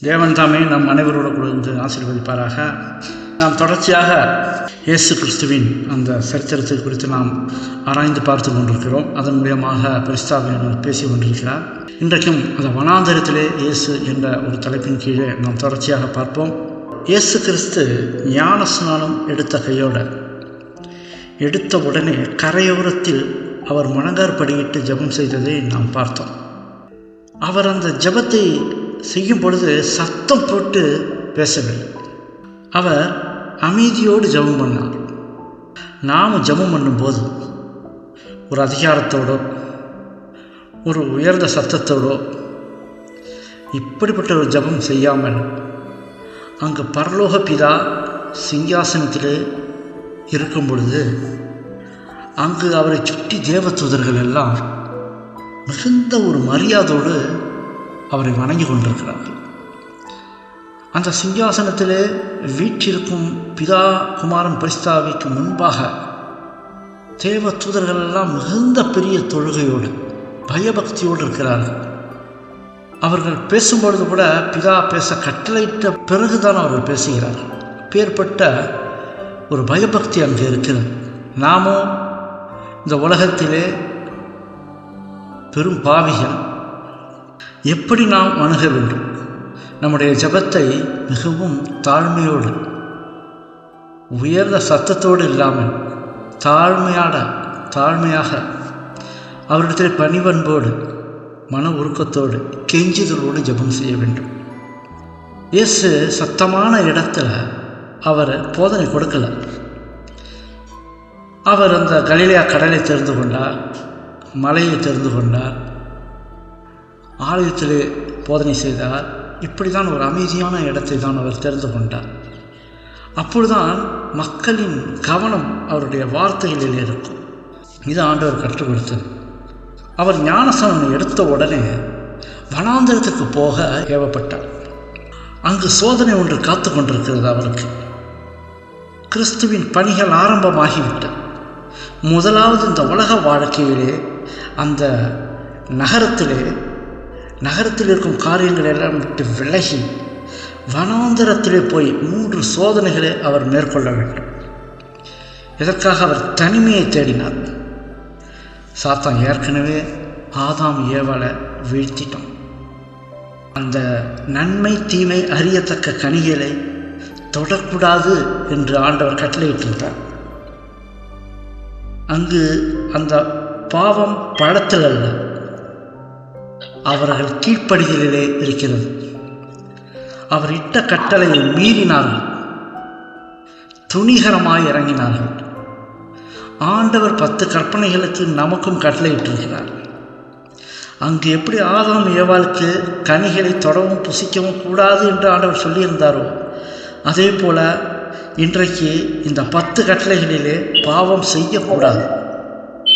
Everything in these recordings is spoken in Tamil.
தேவன் தாமே நம் அனைவரோடு கூட இருந்து ஆசீர்வதிப்பாராக. நாம் தொடர்ச்சியாக இயேசு கிறிஸ்துவின் அந்த சரித்திரத்தை குறித்து நாம் ஆராய்ந்து பார்த்து கொண்டிருக்கிறோம். அதன் மூலியமாக பரிசுத்தாவியானவர் பேசி கொண்டிருக்கிறார். இன்றைக்கும் அந்த வனாந்தரத்திலே இயேசு என்ற ஒரு தலைப்பின் கீழே நாம் தொடர்ச்சியாக பார்ப்போம். இயேசு கிறிஸ்து ஞான ஸ்நானம் எடுத்த கையோடு எடுத்த உடனே கரையோரத்தில் அவர் முழங்கார் படியிட்டு ஜெபம் செய்ததை நாம் பார்த்தோம். அவர் அந்த ஜெபத்தை செய்யும் பொழுது சத்தம் போட்டு பேசவில்லை. அவர் அமைதியோடு ஜெபம் பண்ணார். நாம் ஜெபம் பண்ணும்போது ஒரு அதிகாரத்தோடோ ஒரு உயர்ந்த சத்தத்தோடோ இப்படிப்பட்ட ஒரு ஜெபம் செய்யாமல் அங்கு பரலோக பிதா சிங்காசனத்திலே இருக்கும் பொழுது அங்கு அவரை சுற்றி தேவதூதர்கள் எல்லாம் மிகுந்த ஒரு மரியாதையோடு அவரை வணங்கி கொண்டிருக்கிறார்கள். அந்த சிங்காசனத்திலே வீற்றிருக்கும் பிதா குமாரன் பரிசுத்தாவிக்கு முன்பாக தேவ தூதர்கள் எல்லாம் மிகுந்த பெரிய தொழுகையோடு பயபக்தியோடு இருக்கிறார்கள். அவர்கள் பேசும்பொழுது கூட பிதா பேச கட்டளையிட்ட பிறகுதான் அவர்கள் பேசுகிறார்கள். அப்பேற்பட்ட ஒரு பயபக்தி அங்கே இருக்கிறது. நாமோ இந்த உலகத்திலே பெரும் பாவிகள். எப்படி நாம் அணுக வேண்டும்? நம்முடைய ஜெபத்தை மிகவும் உயர்ந்த சத்தத்தோடு இல்லாமல் தாழ்மையாக அவரிடத்தில் பணிவன்போடு மன உருக்கத்தோடு கெஞ்சுதலோடு ஜெபம் செய்ய வேண்டும். இயேசு சத்தமான இடத்துல அவர் போதனை கொடுக்கல. அவர் அந்த கலிலேயா கடலை தெரிந்து கொண்டார், மலையை தெரிந்து கொண்டார், ஆலயத்திலே போதனை செய்தார். இப்படி தான் ஒரு அமைதியான இடத்தை தான் அவர் தெரிந்து கொண்டார். அப்பொழுதுதான் மக்களின் கவனம் அவருடைய வார்த்தைகளில் இருக்கும். இது ஆண்டவர் கற்றுக் கொடுத்தது. அவர் ஞானஸ்நானம் எடுத்த உடனே வனாந்தரத்துக்கு போக ஏவப்பட்டார். அங்கு சோதனை ஒன்று காத்து கொண்டிருக்கிறது அவருக்கு. கிறிஸ்துவின் பணிகள் ஆரம்பமாகிவிட்டது. முதலாவது இந்த உலக வாழ்க்கையிலே அந்த நகரத்தில் இருக்கும் காரியங்கள் எல்லாம் விட்டு விலகி வனாந்தரத்திலே போய் 3 சோதனைகளை அவர் மேற்கொள்ள வேண்டும். இதற்காக அவர் தனிமையை தேடினார். சாத்தான் ஏற்கனவே ஆதாம் ஏவாளை வீழ்த்திட்டான். அந்த நன்மை தீமை அறியத்தக்க கனிகளை தொடக்கூடாது என்று ஆண்டவர் கட்டளையிட்டிருந்தார். அங்கு அந்த பாவம் பழத்தில் அல்ல, அவர்கள் கீழ்ப்படிதலிலே இருக்கிறது. அவர் இட்ட கட்டளையை மீறினார்கள், துணிகரமாய் இறங்கினார்கள். ஆண்டவர் 10 கற்பனைகளுக்கு நமக்கும் கட்டளையிட்டிருக்கிறார். அங்கு எப்படி ஆதாம் ஏவாளுக்கு கனிகளை தொடவும் புசிக்கவும் கூடாது என்று ஆண்டவர் சொல்லியிருந்தாரோ, அதே போல இன்றைக்கு இந்த 10 கட்டளைகளிலே பாவம் செய்யக்கூடாது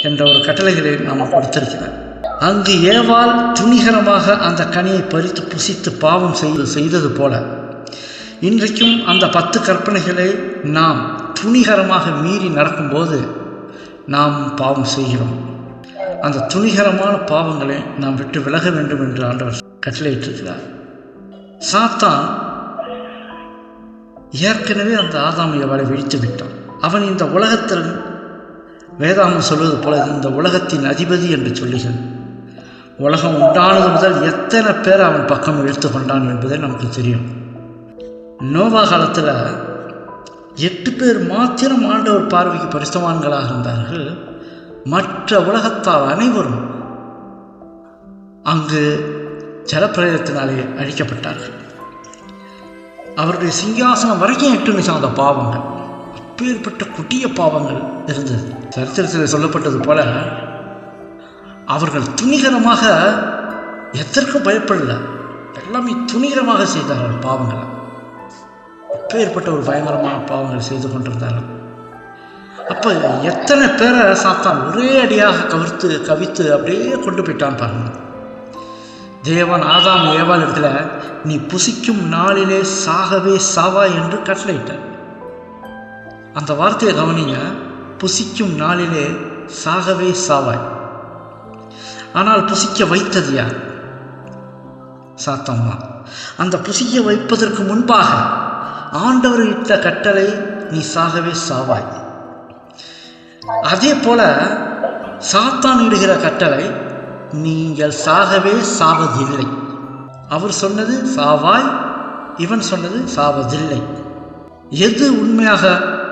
என்ற ஒரு கட்டளைகளை நாம் கொடுத்திருக்கிறார். அங்கு ஏவாள் துணிகரமாக அந்த கனியை பறித்து புசித்து பாவம் செய்தது போல இன்றைக்கும் அந்த 10 கற்பனைகளை நாம் துணிகரமாக மீறி நடக்கும்போது நாம் பாவம் செய்கிறோம். அந்த துணிகரமான பாவங்களை நாம் விட்டு விலக வேண்டும் என்று ஆண்டவர் கட்டளையிட்டிருக்கிறார். சாத்தான் ஏற்கனவே அந்த ஆதாம் ஏவாளை வீழ்த்து விட்டான். அவன் இந்த உலகத்தில் வேதாகம் சொல்வது போல இந்த உலகத்தின் அதிபதி என்று சொல்லுகிறான். உலகம் உண்டானது முதல் எத்தனை பேர் அவன் பக்கம் இழுத்து கொண்டான் என்பதை நமக்கு தெரியும். நோவா காலத்தில் 8 பேர் மாத்திரம் ஆண்டவர் பார்வைக்கு பரிசுத்தவான்களாக இருந்தார்கள். மற்ற உலகத்தார் அனைவரும் அங்கு ஜலப்பிரளயத்தினாலே அழிக்கப்பட்டார்கள். அவருடைய சிங்காசனம் வரைக்கும் எட்டுனுச்சு அந்த பாவங்கள். அப்பேற்பட்ட கொடிய பாவங்கள் இருந்தது. சரித்திரத்தில் சொல்லப்பட்டது போல அவர்கள் துணிகரமாக எதற்கும் பயப்படல, எல்லாமே துணிகரமாக செய்தார்கள் பாவங்களை. அப்பேற்பட்ட ஒரு பயங்கரமான பாவங்கள் செய்து கொண்டிருந்தார்கள். அப்போ எத்தனை பேரை சாத்தான் ஒரே அடியாக கவித்து அப்படியே கொண்டு போயிட்டான் பாருங்க. தேவன் ஆதாம் ஏவாள் இடத்துல நீ புசிக்கும் நாளிலே சாகவே சாவா என்று கட்டளையிட்டார். அந்த வார்த்தையை கவனிங்க, புசிக்கும் நாளிலே சாகவே சாவாய். ஆனால் புசிக்க வைத்தது யார்? சாத்தான் தான். அந்த புசிக்க வைப்பதற்கு முன்பாக ஆண்டவர் இட்ட கட்டளை, நீ சாகவே சாவாய். அதே போல சாத்தான் இடுகிற கட்டளை, நீங்கள் சாகவே சாவதில்லை. அவர் சொன்னது சாவாய், இவன் சொன்னது சாவதில்லை. எது உண்மையாக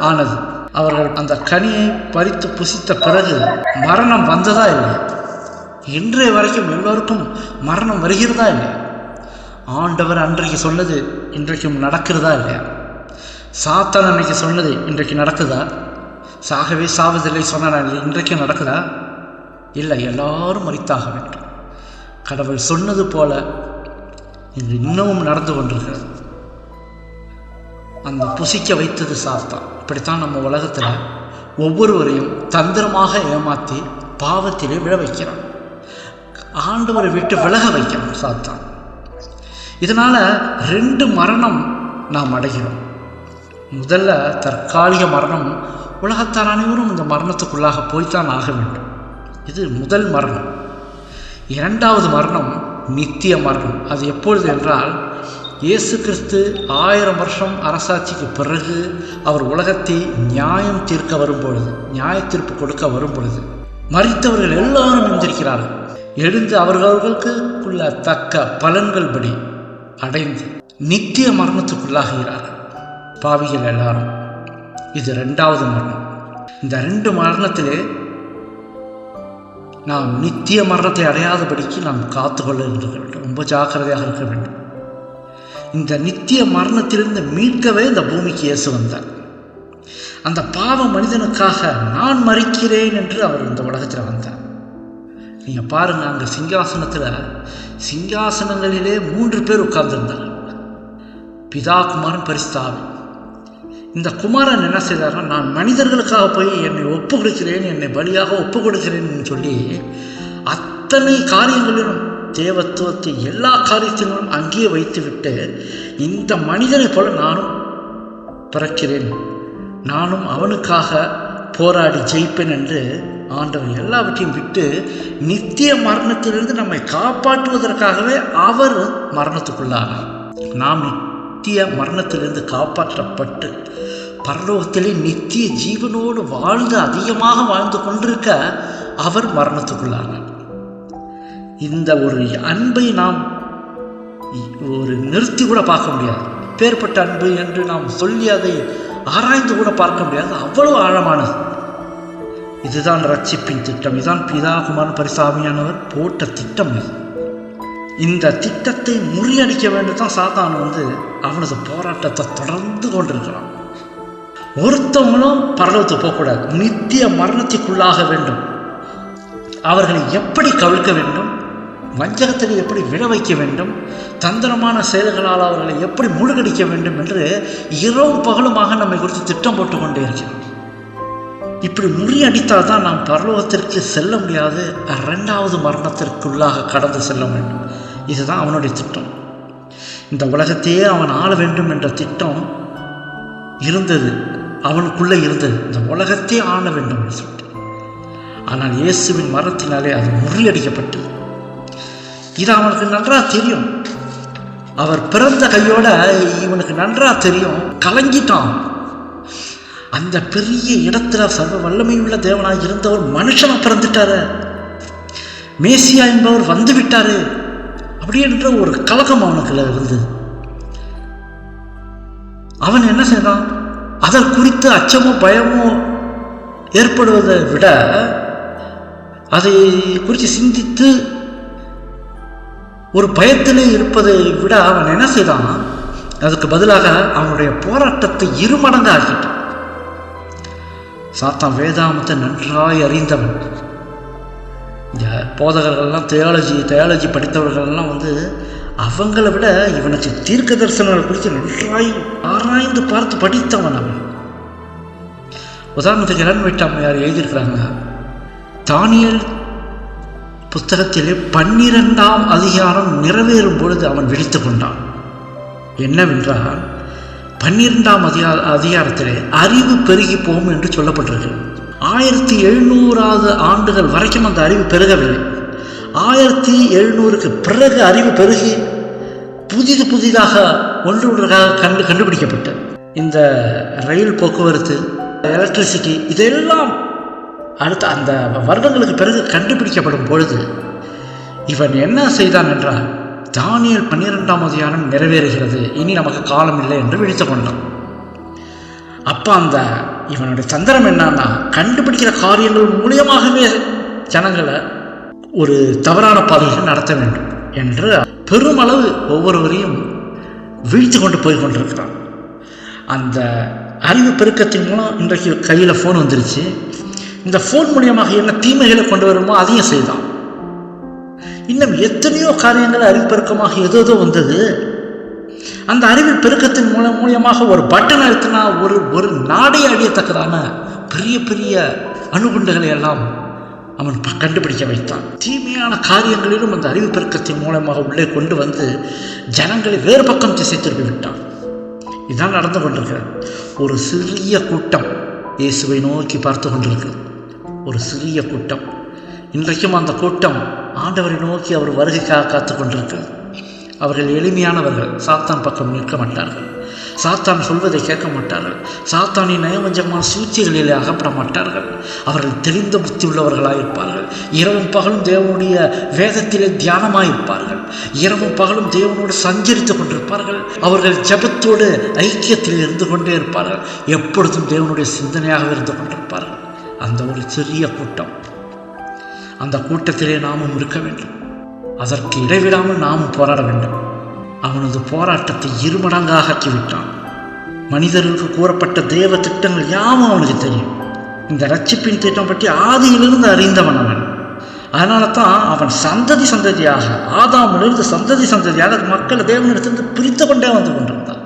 ஆனது? அவர்கள் அந்த கனியை பறித்து புசித்த பிறகு மரணம் வந்ததா இல்லை? இன்றைய வரைக்கும் எல்லோருக்கும் மரணம் வருகிறதா இல்லை? ஆண்டவர் அன்றைக்கு சொன்னது இன்றைக்கும் நடக்கிறதா இல்லையா? சாத்தான் அன்றைக்கு சொன்னது இன்றைக்கு நடக்குதா? சாகவே சாவதில்லை சொன்ன இன்றைக்கும் நடக்குதா? இல்லை, எல்லாரும் மரித்தாக வேண்டும். கடவுள் சொன்னது போல இன்று இன்னமும் நடந்து கொண்டிருக்கிறது. அந்த புசிக்க வைத்தது சாத்தான். இப்படித்தான் நம்ம உலகத்தில் ஒவ்வொருவரையும் தந்திரமாக ஏமாற்றி பாவத்திலே விழ வைக்கிறான். ஆண்டவரை விட்டு விலக வைக்கிறான் சாத்தான். இதனால் 2 மரணம் நாம் அடைகிறோம். முதல்ல தற்காலிக மரணம். உலகத்தார் அனைவரும் இந்த மரணத்துக்குள்ளாக போய்த்தான் ஆக வேண்டும். இது முதல் மரணம். 2வது மரணம் நித்திய மரணம். அது எப்பொழுது என்றால், இயேசு கிறிஸ்து 1000 வருஷம் அரசாட்சிக்கு பிறகு அவர் உலகத்தை நியாயம் தீர்க்க வரும்பொழுது, நியாய தீர்ப்பு கொடுக்க வரும்பொழுது, மரித்தவர்கள் எல்லாரும் எந்திருக்கிறார்கள். எழுந்து அவர்களுக்குள்ள தக்க பலன்கள் படி அடைந்து நித்திய மரணத்துக்குள்ளாகிறார்கள் பாவிகள் எல்லாரும். இது 2வது மரணம். இந்த 2 மரணத்திலே நாம் நித்திய மரணத்தை அடையாதபடிக்கு நாம் காத்துக்கொள்ள வேண்டும். ரொம்ப ஜாக்கிரதையாக இருக்க வேண்டும். இந்த நித்திய மரணத்திலிருந்து மீட்கவே இந்த பூமிக்கு இயேசு வந்தார். அந்த பாவ மனிதனுக்காக நான் மரிக்கிறேன் என்று அவர் இந்த உலகத்தில் வந்தார். நீங்கள் பாருங்கள், அங்கே சிங்காசனங்களிலே 3 பேர் உட்கார்ந்துருந்தார். பிதா, குமாரன், பரிசுத்த ஆவி. இந்த குமாரன் என்ன செய்தார்னா, நான் மனிதர்களுக்காக போய் என்னை ஒப்பு கொடுக்கிறேன், என்னை பலியாக ஒப்பு கொடுக்கிறேன்னு சொல்லி அத்தனை காரியங்களிலும் தேவத்துவத்தை எல்லா காரியத்திலும் அங்கேயே வைத்துவிட்டு, இந்த மனிதனை போல நானும் பிறக்கிறேன், நானும் அவனுக்காக போராடி ஜெயிப்பேன் என்று ஆண்டவர் எல்லாவற்றையும் விட்டு நித்திய மரணத்திலிருந்து நம்மை காப்பாற்றுவதற்காகவே அவர் மரணத்துக்குள்ளானார். நாம் நித்திய மரணத்திலிருந்து காப்பாற்றப்பட்டு பரலோகத்திலே நித்திய ஜீவனோடு வாழ்ந்து அதிகமாக வாழ்ந்து கொண்டிருக்க அவர் மரணத்துக்குள்ளானார். இந்த ஒரு அன்பை நாம் ஒரு நிறுத்தி கூட பார்க்க முடியாது. பேர்பட்ட அன்பு என்று நாம் சொல்லி அதை ஆராய்ந்து கூட பார்க்க முடியாது. அவ்வளவு ஆழமானது. இதுதான் ரட்சிப்பின் திட்டம். இதுதான் பிதா, குமாரன், பரிசுத்த ஆவியானவர் போட்ட திட்டம். இந்த திட்டத்தை முறியடிக்க வேண்டும் தான் சாத்தான் அவனது போராட்டத்தை தொடர்ந்து கொண்டிருக்கிறான். ஒருத்தவங்களும் பரலோகத்துக்கு போகக்கூடாது, நித்திய மரணத்திற்குள்ளாக வேண்டும். அவர்களை எப்படி கவிழ்க்க வேண்டும், வஞ்சகத்தில் எப்படி விழ வைக்க வேண்டும், தந்திரமான செயல்களால் அவர்களை எப்படி முழுகடிக்க வேண்டும் என்று இரவும் பகலுமாக நம்மை குறித்து திட்டம் போட்டு கொண்டே இருக்கிறோம். இப்படி முறியடித்தால் தான் நாம் பரலோகத்திற்கு செல்ல முடியாது, 2வது மரணத்திற்குள்ளாக கடந்து செல்ல வேண்டும். இதுதான் அவனுடைய திட்டம். இந்த உலகத்தையே அவன் ஆள வேண்டும் என்ற திட்டம் இருந்தது, அவனுக்குள்ளே இருந்தது. இந்த உலகத்தையே ஆள வேண்டும் என்று சொல்லிட்டு, ஆனால் இயேசுவின் மரணத்தினாலே அது முறியடிக்கப்பட்டது. இது அவனுக்கு நன்றாக தெரியும். அவர் பிறந்த கையோட இவனுக்கு நன்றாக தெரியும். கலங்கிட்டான். அந்த பெரிய இடத்துல சர்வ வல்லமையுள்ள தேவனாக இருந்தவர் மனுஷனா பிறந்துட்டாரு, மேசியா என்பவர் வந்து விட்டாரு அப்படின்ற ஒரு கலக்கம் அவனுக்குள்ள இருந்தது. அவன் என்ன செய்தான்? அதை குறித்து அச்சமோ பயமோ ஏற்படுவதை விட, அதை குறித்து சிந்தித்து ஒரு பயத்திலே இருப்பதை விட அவன் என்ன செய்தான்? அதுக்கு பதிலாக அவனுடைய போராட்டத்தை 2 மடங்கு ஆக்கிட்டான். சாத்தான் வேதாமத்தை நன்றாய் அறிந்தவன். இந்த போதகர்கள்லாம் தியாலஜி படித்தவர்கள்லாம் அவங்களை விட இவனுக்கு தீர்க்க தரிசனங்களை குறித்து நன்றாய் ஆராய்ந்து பார்த்து படித்தவன் அவன். உதாரணத்துக்கு இளன் வைட்டாமையார் எழுதியிருக்கிறாங்க, தானியேல் புத்தகத்திலே 12ஆம் அதிகாரம் நிறைவேறும் பொழுது அவன் விழித்து கொண்டான். என்னவென்றால் 12ஆம் அதிகாரத்திலே அறிவு பெருகி போகும் என்று சொல்லப்பட்டிருக்கிறது. 1700 ஆண்டுகள் வரைக்கும் அந்த அறிவு பெருகவில்லை. 1700க்கு பிறகு அறிவு பெருகி புதிதாக ஒன்றாக கண்டுபிடிக்கப்பட்ட இந்த ரயில் போக்குவரத்து, எலக்ட்ரிசிட்டி, இதெல்லாம் அடுத்த அந்த வருடங்களுக்கு பிறகு கண்டுபிடிக்கப்படும் பொழுது இவன் என்ன செய்தான் என்றால், தானியேல் 12ஆம் அதிகாரம் நிறைவேறுகிறது, இனி நமக்கு காலம் இல்லை என்று விழித்து கொண்டான். அப்போ அந்த இவனுடைய தந்திரம் என்னன்னா, கண்டுபிடிக்கிற காரியங்கள் மூலியமாகவே ஜனங்களை ஒரு தவறான பாதையில் நடத்த வேண்டும் என்று பெருமளவு ஒவ்வொருவரையும் வீழ்த்து கொண்டு போய் கொண்டிருக்கிறான். அந்த அறிவு பெருக்கத்தின் மூலம் இன்றைக்கு கையில் ஃபோன் வந்துருச்சு. இந்த ஃபோன் மூலியமாக என்ன தீமைகளை கொண்டு வருமோ அதையும் செய்தான். இன்னும் எத்தனையோ காரியங்கள் அறிவு பெருக்கமாக ஏதோ வந்தது. அந்த அறிவில் பெருக்கத்தின் மூலியமாக ஒரு பட்டன் அழுத்தினா ஒரு நாடே அழியத்தக்கதான பெரிய அணுகுண்டுகளை எல்லாம் அவன் கண்டுபிடிக்க வைத்தான். தீமையான காரியங்களிலும் அந்த அறிவு பெருக்கத்தின் மூலமாக உள்ளே கொண்டு வந்து ஜனங்களை வேறு பக்கம் திசை திருப்பி விட்டான். இதுதான் நடந்து கொண்டிருக்கிறது. ஒரு சிறிய கூட்டம் இயேசுவை நோக்கி பார்த்து கொண்டிருக்கிறது. ஒரு சிறிய கூட்டம். இன்றைக்கும் அந்த கூட்டம் ஆண்டவரை நோக்கி அவர் வருகைக்காக காத்து கொண்டிருக்கிறது. அவர்கள் எளிமையானவர்கள். சாத்தான் பக்கம் நிற்க மாட்டார்கள். சாத்தான் சொல்வதை கேட்க மாட்டார்கள். சாத்தானின் நயவஞ்சமான சூழ்ச்சிகளிலே அகப்பட மாட்டார்கள். அவர்கள் தெளிந்த புத்தி உள்ளவர்களாயிருப்பார்கள். இரவும் பகலும் தேவனுடைய வேதத்திலே தியானமாயிருப்பார்கள். இரவும் பகலும் தேவனோடு சஞ்சரித்து கொண்டிருப்பார்கள். அவர்கள் ஜெபத்தோடு ஐக்கியத்தில் இருந்து கொண்டே இருப்பார்கள். எப்பொழுதும் தேவனுடைய சிந்தனையாக இருந்து கொண்டிருப்பார்கள். அந்த ஒரு சிறிய கூட்டம். அந்த கூட்டத்திலே நாமும் இருக்க வேண்டும். அதற்கு இடைவிடாமல் நாமும் போராட வேண்டும். அவனது போராட்டத்தை இருமடங்காக ஆக்கிவிட்டான். மனிதர்களுக்கு கூறப்பட்ட தேவ திட்டங்கள் யாவும் அவனுக்கு தெரியும். இந்த ரட்சிப்பின் திட்டம் பற்றி ஆதியிலிருந்து அறிந்தவன் அவன். அதனால தான் அவன் சந்ததியாக ஆதாமிலிருந்து சந்ததியாக மக்களை தேவனிடத்திலிருந்து பிரித்து கொண்டே வந்து கொண்டிருந்தான்.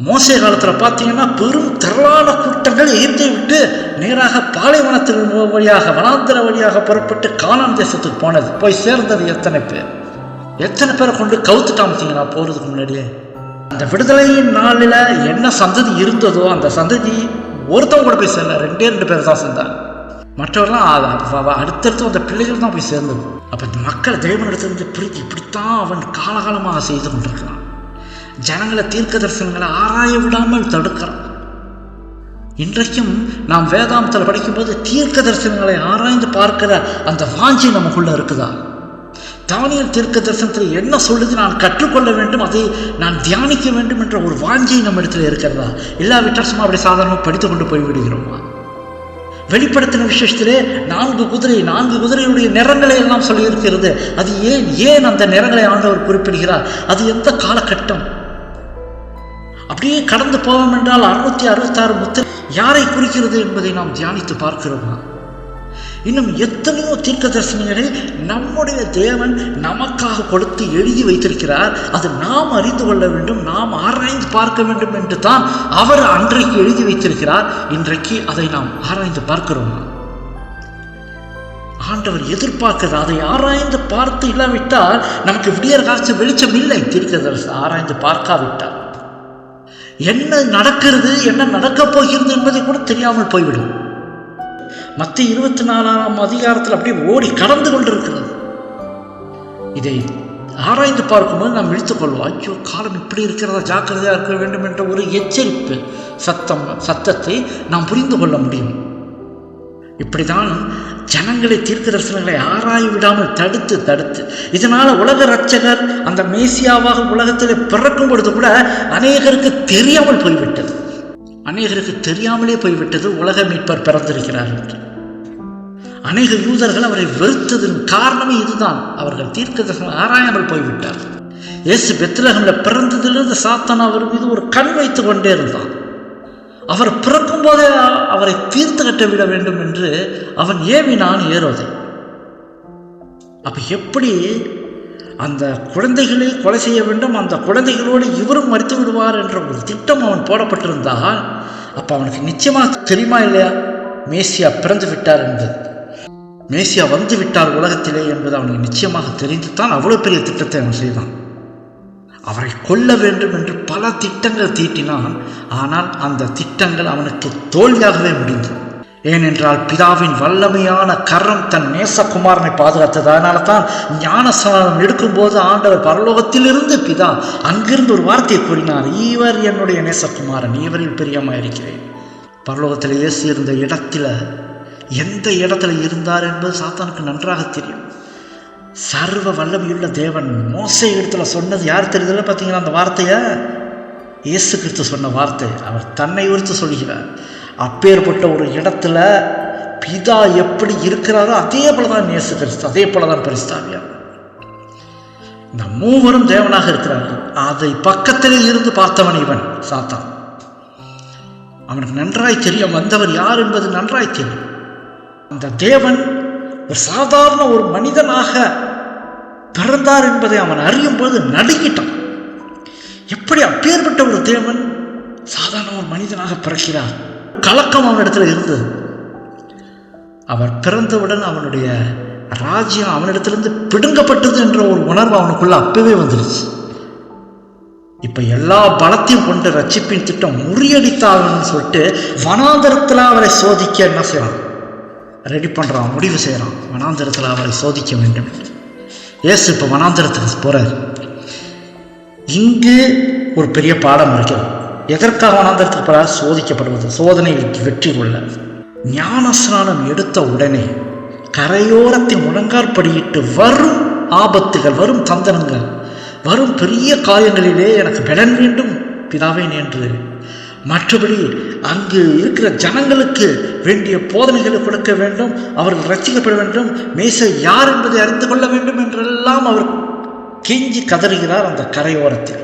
மோசே காலத்தில் பார்த்தீங்கன்னா பெரும் திரளான கூட்டங்கள் எகிப்தை விட்டு நேராக பாலைவனத்தின் வழியாக வனாந்தர வழியாக புறப்பட்டு கானான் தேசத்துக்கு போனது. போய் சேர்ந்தது எத்தனை பேரை கொண்டு கவுத்துட்டாமத்தீங்கன்னா போகிறதுக்கு முன்னாடியே. அந்த விடுதலையின் நாளில் என்ன சந்ததி இருந்ததோ அந்த சந்ததி ஒருத்தவங்க கூட போய் சேரல. 2 பேர் தான் சேர்ந்தாங்க. மற்றவர்களாம் அடுத்தடுத்து அந்த பிள்ளைகள் தான் போய் சேர்ந்தது. அப்போ இந்த மக்களை தேவனிடத்திலிருந்து பிரித்து இப்படித்தான் அவன் காலகாலமாக செய்து கொண்டிருக்கிறான். ஜனங்களை தீர்க்க தரிசனங்களை ஆராய விடாமல் தடுக்கிறான். இன்றைக்கும் நாம் வேதாந்தத்தில் படிக்கும்போது தீர்க்க தரிசனங்களை ஆராய்ந்து பார்க்கிற அந்த வாஞ்சி நமக்குள்ள இருக்குதா? தானியேல் தீர்க்க தரிசனத்தில் என்ன சொல்லுது, நான் கற்றுக்கொள்ள வேண்டும், அதை நான் தியானிக்க வேண்டும் என்ற ஒரு வாஞ்சி நம்ம இடத்துல இருக்கிறதா? இல்லாவிட்டால் சும்மா அப்படி சாதாரணமாக படித்து கொண்டு போய்விடுகிறோமா? வெளிப்படுத்தின விசேஷத்திலே 4 குதிரையுடைய நிறங்களை எல்லாம் சொல்லி இருக்கிறது. அது ஏன் அந்த நிறங்களை ஆண்டவர் குறிப்பிடுகிறார்? அது எந்த காலகட்டம்? அப்படியே கடந்து போவோம் என்றால் 666 முத்திரை யாரை குறிக்கிறது என்பதை நாம் தியானித்து பார்க்கிறோமா? இன்னும் எத்தனையோ தீர்க்க தரிசனங்களை நம்முடைய தேவன் நமக்காக கொடுத்து எழுதி வைத்திருக்கிறார். அது நாம் அறிந்து கொள்ள வேண்டும், நாம் ஆராய்ந்து பார்க்க வேண்டும் என்று தான் அவர் அன்றைக்கு எழுதி வைத்திருக்கிறார். இன்றைக்கு அதை நாம் ஆராய்ந்து பார்க்கிறோமா? ஆண்டவர் எதிர்பார்க்கிறது. அதை ஆராய்ந்து பார்த்து இல்லாவிட்டால் நமக்கு விடியற் காட்சி வெளிச்சம் இல்லை. தீர்க்க தரிசனம் ஆராய்ந்து பார்க்காவிட்டால் என்ன நடக்கிறது, என்ன நடக்கப் போகிறது என்பதை கூட தெரியாமல் போய்விடும். மத்திய 24ஆம் அதிகாரத்தில் அப்படியே ஓடி கடந்து கொண்டிருக்கிறது. இதை ஆராய்ந்து பார்க்கும்போது நாம் விழித்துக்கொள்வோம். ஐயோ, காலம் இப்படி இருக்கிறதா, ஜாக்கிரதையாக இருக்க வேண்டும் என்ற ஒரு எச்சரிப்பு சத்தத்தை நாம் புரிந்து கொள்ள முடியும். இப்படிதான் ஜனங்களை தீர்க்க தரிசனங்களை ஆராய விடாமல் தடுத்து இதனால உலக ரட்சகர் அந்த மேசியாவாக உலகத்தில் பிறக்கும் பொழுது கூட அநேகருக்கு தெரியாமலே போய்விட்டது உலக மீட்பர் பிறந்திருக்கிறார் என்று. அநேக யூதர்கள் அவரை வெறுத்ததன் காரணமே இதுதான். அவர்கள் தீர்க்க தரிசனம் ஆராயாமல் போய்விட்டார். இயேசு பெத்லகேமில் பிறந்ததிலிருந்து சாத்தான் அவர் மீது ஒரு கண் வைத்து கொண்டே இருந்தான். அவர் பிறக்கும் போதே அவரை தீர்த்து கட்ட விட வேண்டும் என்று அவன் ஏவினான் ஏரோதை. அப்ப எப்படி அந்த குழந்தைகளை கொலை செய்ய வேண்டும், அந்த குழந்தைகளோடு இவரும் மறித்து விடுவார் என்ற ஒரு திட்டம் அவன் போடப்பட்டிருந்தால் அப்ப அவனுக்கு நிச்சயமாக தெரியுமா இல்லையா மேசியா பிறந்து விட்டார் என்பது, மேசியா வந்து விட்டார் உலகத்திலே என்பது அவனுக்கு நிச்சயமாக தெரிந்துதான் அவ்வளவு பெரிய திட்டத்தை அவன் செய்தான். அவரை கொல்ல வேண்டும் என்று பல திட்டங்கள் தீட்டினான். ஆனால் அந்த திட்டங்கள் அவனுக்கு தோல்வியாகவே முடிந்தது. ஏனென்றால் பிதாவின் வல்லமையான கரம் தன் நேசகுமாரனை பாதுகாத்தது. அதனால தான் ஞானஸ்நானம் எடுக்கும்போது ஆண்டவர் பரலோகத்திலிருந்து பிதா அங்கிருந்து ஒரு வார்த்தையை கூறினார், இவர் என்னுடைய நேசகுமாரன், இவரில் பிரியமாயிருக்கிறேன். பரலோகத்தில் இயேசு இருந்த இடத்துல எந்த இடத்துல இருந்தார் என்பது சாத்தானுக்கு நன்றாக தெரியும். சர்வ வல்லமையுள்ள தேவன் மோசே இடத்துல சொன்னது யார் தெரியுதுல? பார்த்தீங்கன்னா அந்த வார்த்தையை இயேசு கிறிஸ்து சொன்ன வார்த்தை. அவர் தன்னை குறித்து சொல்கிறார். அப்பேற்பட்ட ஒரு இடத்துல பிதா எப்படி இருக்கிறாரோ அதே போலதான் இயேசு கிறிஸ்து, அதே போலதான் பரிசுத்தாவியார். இந்த மூவரும் தேவனாக இருக்கிறார்கள். அதை பக்கத்திலே இருந்து பார்த்தவன் இவன் சாத்தான். அவனுக்கு நன்றாய் தெரியும் வந்தவர் யார் என்பது நன்றாய் தெரியும். அந்த தேவன் ஒரு சாதாரண ஒரு மனிதனாக பிறந்தார் என்பதை அவன் அறியும் போது நடுங்கிட்டான். எப்படி அப்பேற்பட்ட ஒரு தேவன் சாதாரண ஒரு மனிதனாக பிறக்கிறார்? கலக்கம் அவனிடத்தில் இருந்தது. அவர் பிறந்தவுடன் அவனுடைய ராஜ்யம் அவனிடத்திலிருந்து பிடுங்கப்பட்டது என்ற ஒரு உணர்வு அவனுக்குள்ள அப்பவே வந்துருச்சு. இப்ப எல்லா பலத்தையும் கொண்டு ரட்சிப்பின் திட்டம் முறியடித்தாங்கன்னு சொல்லிட்டு வனாந்தரத்தில் அவரை சோதிக்க என்ன செய்யறான்? ரெடி பண்றான், முடிவு செய்யறான். வனாந்தரத்தில் அவரை சோதிக்க வேண்டும். இயேசு இப்ப வனாந்தரத்துக்கு போறார். இங்கு ஒரு பெரிய பாடம் இருக்கிறது. எதற்காக வனாந்தரத்துக்கு போறார்? சோதிக்கப்படுவது, சோதனைகளுக்கு வெற்றி கொள்ள. ஞானஸ்நானம் எடுத்த உடனே கரையோரத்தை முழங்காற்படியிட்டு வரும் ஆபத்துகள், வரும் தந்தனங்கள், வரும் பெரிய காரியங்களிலே எனக்கு பலன் வேண்டும் பிதாவே என்று, மற்றபடி அங்கு இருக்கிற ஜனங்களுக்கு வேண்டிய போதனைகளை கொடுக்க வேண்டும், அவர்கள் ரட்சிக்கப்பட வேண்டும், மேசை யார் என்பதை அறிந்து கொள்ள வேண்டும் என்றெல்லாம் அவர் கெஞ்சி கதறுகிறார். அந்த கரையோரத்தில்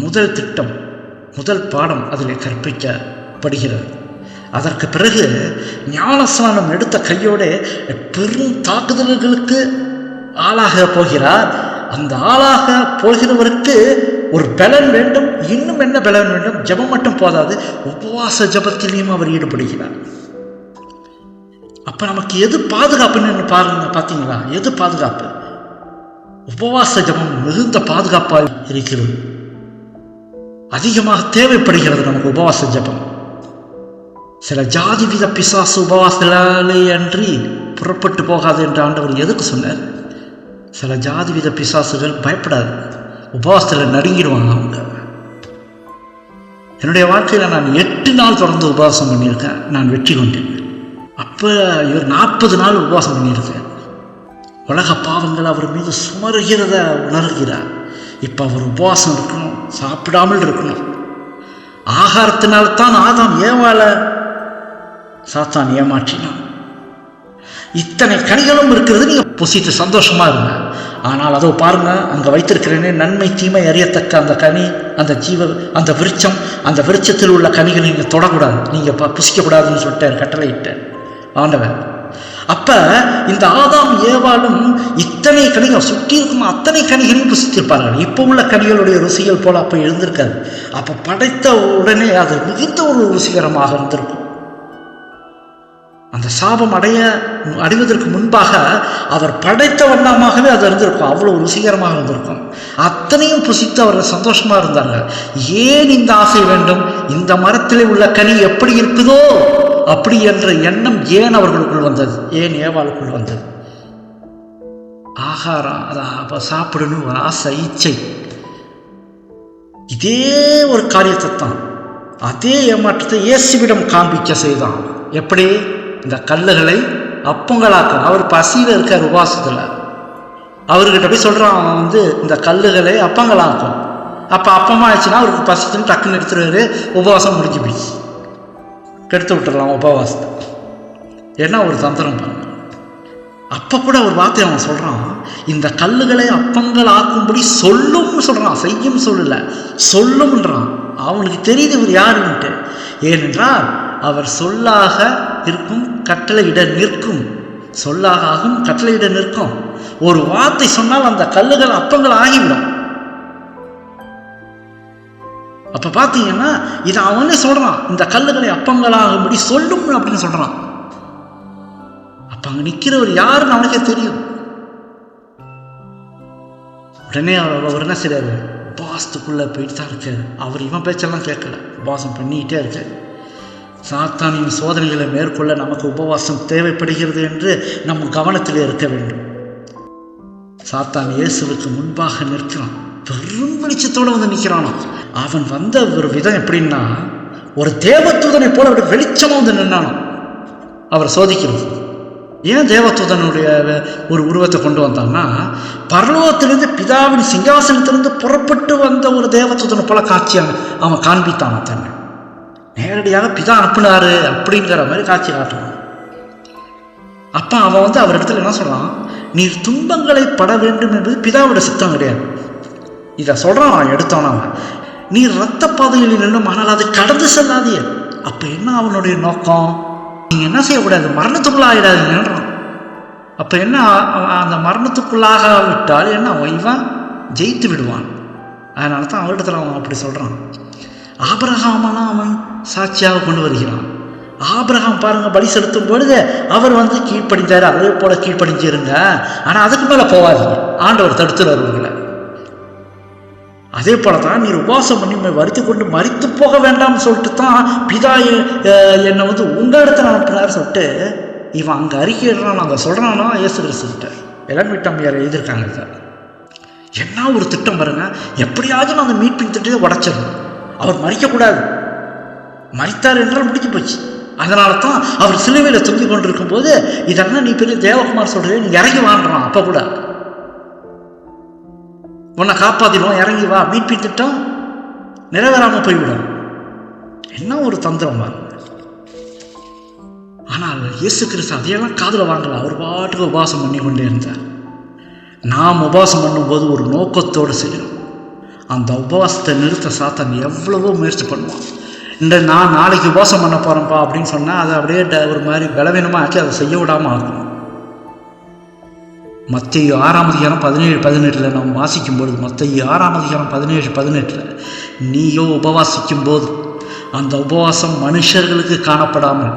முதல் திட்டம், முதல் பாடம் அதில் கற்பிக்கப்படுகிறது. அதற்கு பிறகு ஞானஸ்நானம் எடுத்த கையோடு பெரும் தாக்குதல்களுக்கு ஆளாக போகிறார். அந்த ஆளாக போகிறவருக்கு ஒரு பலன் வேண்டும். இன்னும் என்ன பலன் வேண்டும்? ஜபம் மட்டும் போதாது, உபவாச ஜபத்திலையும் அவர் ஈடுபடுகிறார். அப்ப நமக்கு எது பாதுகாப்புன்னு பாருங்க, பார்த்தீங்களா? எது பாதுகாப்பு? உபவாச ஜபம் மிகுந்த பாதுகாப்பாக இருக்கிறது. அதிகமாக தேவைப்படுகிறது நமக்கு உபவாச ஜபம். சில ஜாதி வித பிசாசு உபவாசலே அன்றி புறப்பட்டு போகாது என்று ஆண்டவர் எதுக்கு சொன்னார்? சில ஜாதி வித பிசாசுகள் பயப்படாது, உபவாசத்தில் நடுங்கிடுவாங்க அவங்க. என்னுடைய வாழ்க்கையில் நான் 8 நாள் தொடர்ந்து உபவாசம் பண்ணியிருக்கேன். நான் வெற்றி கொண்டேன். அப்போ இவர் 40 நாள் உபவாசம் பண்ணியிருக்கேன். உலக பாவங்கள் அவர் மீது சுமருகிறத உணர்கிறார். இப்போ அவர் உபவாசம் இருக்கணும், சாப்பிடாமல் இருக்கணும். ஆகாரத்தினால்தான் ஆதாம் ஏவாளை சாத்தான் ஏமாற்றினான். இத்தனை கனிகளும் இருக்கிறது, நீங்க புசித்து சந்தோஷமா இருங்க. ஆனால் அதோ பாருங்க, அங்க வைத்திருக்கிறேனே நன்மை தீமை அறியத்தக்க அந்த கனி, அந்த விருட்சம், அந்த விருட்சத்தில் உள்ள கனிகளை நீங்க தொடக்கூடாது, நீங்க புசிக்கக்கூடாதுன்னு சொல்லிட்டார், கட்டளையிட்டார் ஆண்டவர். அப்ப இந்த ஆதாம் ஏவாளும் இத்தனை கனிகள் சுற்றி இருக்கும் அத்தனை கனிகளையும் புசித்திருப்பார்கள். இப்ப உள்ள கனிகளுடைய ருசிகள் போல அப்ப எழுந்திருக்காது. அப்ப படைத்த உடனே அது மிகுந்த ஒரு ருசிகரமாக இருந்திருக்கும். அந்த சாபம் அடைவதற்கு முன்பாக அவர் படைத்த வண்ணமாகவே அது இருந்திருக்கும். அவ்வளவு ருசிகரமாக இருந்திருக்கும். அத்தனையும் புசித்து அவர்கள் சந்தோஷமா இருந்தாங்க. ஏன் இந்த ஆசை வேண்டும்? இந்த மரத்திலே உள்ள கனி எப்படி இருக்குதோ அப்படி என்ற எண்ணம் ஏன் அவர்களுக்குள் வந்தது? ஏன் ஏவாளுக்குள் வந்தது? ஆகாரம், அதை சாப்பிடணும் ஒரு ஆசை, இச்சை. இதே ஒரு காரியத்தை தான், அதே ஏமாற்றத்தை இயேசுவிடம் காண்பிக்க செய்தான். எப்படி? இந்த கல்லுகளை அப்பங்களாக்க. அவர் பசியில் இருக்கார், உபவாசத்தில். அவர்கிட்ட போய் சொல்றான், அவன் இந்த கல்லுகளை அப்பங்களாக்கும். அப்ப அப்பமா ஆயிடுச்சுன்னா அவருக்கு பசிச்சுன்னு டக்குன்னு எடுத்துருவாரு, உபவாசம் முடிஞ்சு போயிடுச்சு. கெடுத்து விட்டுடலாம் உபவாசத்தை. என்ன ஒரு தந்திரம் பாருங்க. அப்ப கூட ஒரு வார்த்தை அவன் சொல்றான், இந்த கல்லுகளை அப்பங்கள் ஆக்கும்படி சொல்லும் சொல்றான், செய்யும் சொல்லல, சொல்லும்ன்றான். அவனுக்கு தெரியுது இவர் யாருன்ட்டு. ஏனென்றால் அவர் சொல்லாக இருக்கும், கட்டளையிட நிற்கும். சொல்லாக ஆகும், கட்டளையிட நிற்கும். ஒரு வார்த்தை சொன்னால் அந்த கல்லுகள் அப்பங்கள் ஆகிவிடும். அப்ப பாத்தீங்கன்னா இதை அவனே சொல்றான், இந்த கல்லுகளை அப்பங்களாகும்படி சொல்லும் அப்படின்னு சொல்றான். அப்ப அங்க நிக்கிறவர் யாருன்னு அவனுக்கே தெரியும். உடனே அவர் என்ன செய்றாரு? உபவாசத்துக்குள்ள போயிட்டு தான் இருக்காரு. அவர் இவன் பேச்செல்லாம் கேட்கல, உபவாசம் பண்ணிக்கிட்டே இருக்காரு. சாத்தானின் சோதனைகளை மேற்கொள்ள நமக்கு உபவாசம் தேவைப்படுகிறது என்று நம் கவனத்தில் இருக்க வேண்டும். சாத்தான் இயேசுவுக்கு முன்பாக நிற்கிறான், பெரும் வெளிச்சத்தோடு வந்து நிற்கிறானோ. அவன் வந்த ஒரு விதம் எப்படின்னா, ஒரு தேவதூதனை போல அப்படி வெளிச்சமாக வந்து நின்னானோ அவர் சோதிக்கிறது. ஏன் தேவதூதனுடைய ஒரு உருவத்தை கொண்டு வந்தான்னா, பரலோகத்திலிருந்து பிதாவின் சிங்காசனத்திலிருந்து புறப்பட்டு வந்த ஒரு தேவதூதனை போல காட்சியாக அவன் காண்பித்தான். தன்னை நேரடியாக பிதா அனுப்புனாரு அப்படிங்கிற மாதிரி காட்சி காட்டுறான். அப்போ அவன் வந்து அவர் இடத்துல என்ன சொல்றான், நீர் துன்பங்களை பட வேண்டும் என்பது பிதாவோட சித்தம் கிடையாது. இதை சொல்றான் அவன் எடுத்தோன்னா, நீர் இரத்த பாதையில் நின்றும் ஆனால் அது கடந்து செல்லாதே. அப்போ என்ன அவனுடைய நோக்கம், நீங்கள் என்ன செய்யக்கூடாது, மரணத்துக்குள்ள ஆகிடாதீங்கன்றான். அப்போ என்ன, அந்த மரணத்துக்குள்ளாக விட்டால் என்ன, இவன் ஜெயித்து விடுவான். அதனால தான் அவரிடத்துல அவன் அப்படி சொல்கிறான். ஆபிரகாமெல்லாம் அவன் சாட்சியாக கொண்டு வருகிறான். ஆபிரகாம் பாருங்க, பலி செலுத்தும் பொழுது அவர் வந்து கீழ்ப்படிஞ்சார், அதே போல கீழ்ப்படிஞ்சிருங்க, ஆனால் அதுக்கு மேலே போவாதீங்க, ஆண்டவர் தடுத்துறாரு உங்களை. அதே போல தான் நீர் உபவாசம் பண்ணி வருத்தி கொண்டு மரித்து போக வேண்டாம்னு சொல்லிட்டு தான் பிதா என்னை வந்து உங்கள் இடத்துல அனுப்புனார் சொல்லிட்டு இவன் அங்கே அறிக்கையிடுறான். அங்கே சொல்கிறானோ இயேசு கிறிஸ்துக்கிட்ட. இளம்பிட்டம்மையார் எழுதியிருக்காங்க சார். என்ன ஒரு திட்டம் பாருங்க, எப்படியாவது நான் அந்த மீட்பின் திட்டத்தை உடைச்சிடணும். அவர் மறிக்கக்கூடாது, மறித்தார் என்றால் முடிஞ்சு போச்சு. அதனால தான் அவர் சிலுவையில் தொங்கி கொண்டிருக்கும் போது இதெல்லாம் நீ பெரிய தேவகுமார் சொல்கிறேன், நீ இறங்கி வாங்குறான். அப்போ கூட உன்னை காப்பாற்றிடுவோம், இறங்கி வா, மீட்பின் திட்டம் நிறைவேறாமல் போய்விடும். என்ன ஒரு தந்திரம் பாருங்க. ஆனால் இயேசு கிறிஸ்து அதையெல்லாம் காதில் வாங்கல. அவர் பாட்டுக்கு உபவாசம் பண்ணி கொண்டே இருந்தார். நாம் உபவாசம் பண்ணும்போது ஒரு நோக்கத்தோடு செய்யணும். அந்த உபவாசத்தை நிறுத்த சாத்தான் எவ்வளவோ முயற்சி பண்ணுவான். நான் நாளைக்கு உபவாசம் பண்ண போகிறேன்ப்பா அப்படின்னு சொன்னால் அதை அப்படியே ஒரு மாதிரி பலவீனமாக ஆக்கி அதை செய்ய விடாமல் ஆகும். மத்தேயு 6:17-18 நாம் வாசிக்கும் பொழுது, மத்தேயு 6:17-18 நீயோ உபவாசிக்கும் போது அந்த உபவாசம் மனுஷர்களுக்கு காணப்படாமல்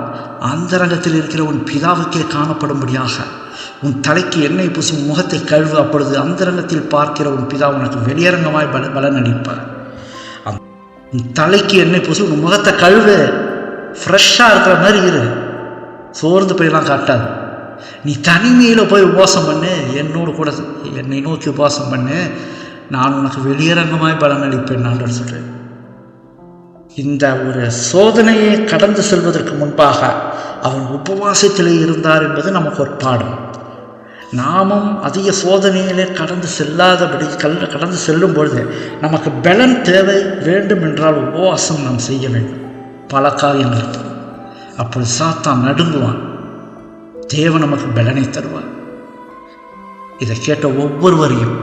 அந்தரங்கத்தில் இருக்கிற உன் பிதாவுக்கே காணப்படும்படியாக உன் தலைக்கு எண்ணெய் பூசி முகத்தை கழுவு. அப்பொழுது அந்தரங்கத்தில் பார்க்கிற உன் பிதா உனக்கு வெளியரங்கமாய் பலன் அளிப்பார். உன் தலைக்கு எண்ணெய் பூசி உன் முகத்தை கழுவு, ஃப்ரெஷ்ஷாக இருக்கிற மாதிரி இரு, சோர்ந்து போயெல்லாம் காட்டாது. நீ தனிமையில் போய் உபவாசம் பண்ணு, என்னோடு கூட என்னை நோக்கி உபவாசம் பண்ணு, நான் உனக்கு வெளியரங்கமாய் பலன் அளிப்பேன் நான் சொல்கிறேன். இந்த ஒரு சோதனையை கடந்து செல்வதற்கு முன்பாக அவன் உபவாசத்திலே இருந்தார் என்பது நமக்கு ஒரு பாடம். நாமும் அதிக சோதனையிலே கடந்து செல்லாதபடி கடந்து செல்லும் பொழுது நமக்கு பலன் தேவை வேண்டும் என்றால் உபவாசம் நாம் செய்ய வேண்டும். பல காரியங்கள் அப்படி சாத்தான் நடுங்குவான், தேவன் நமக்கு பலனை தருவார். இதை கேட்ட ஒவ்வொருவரையும்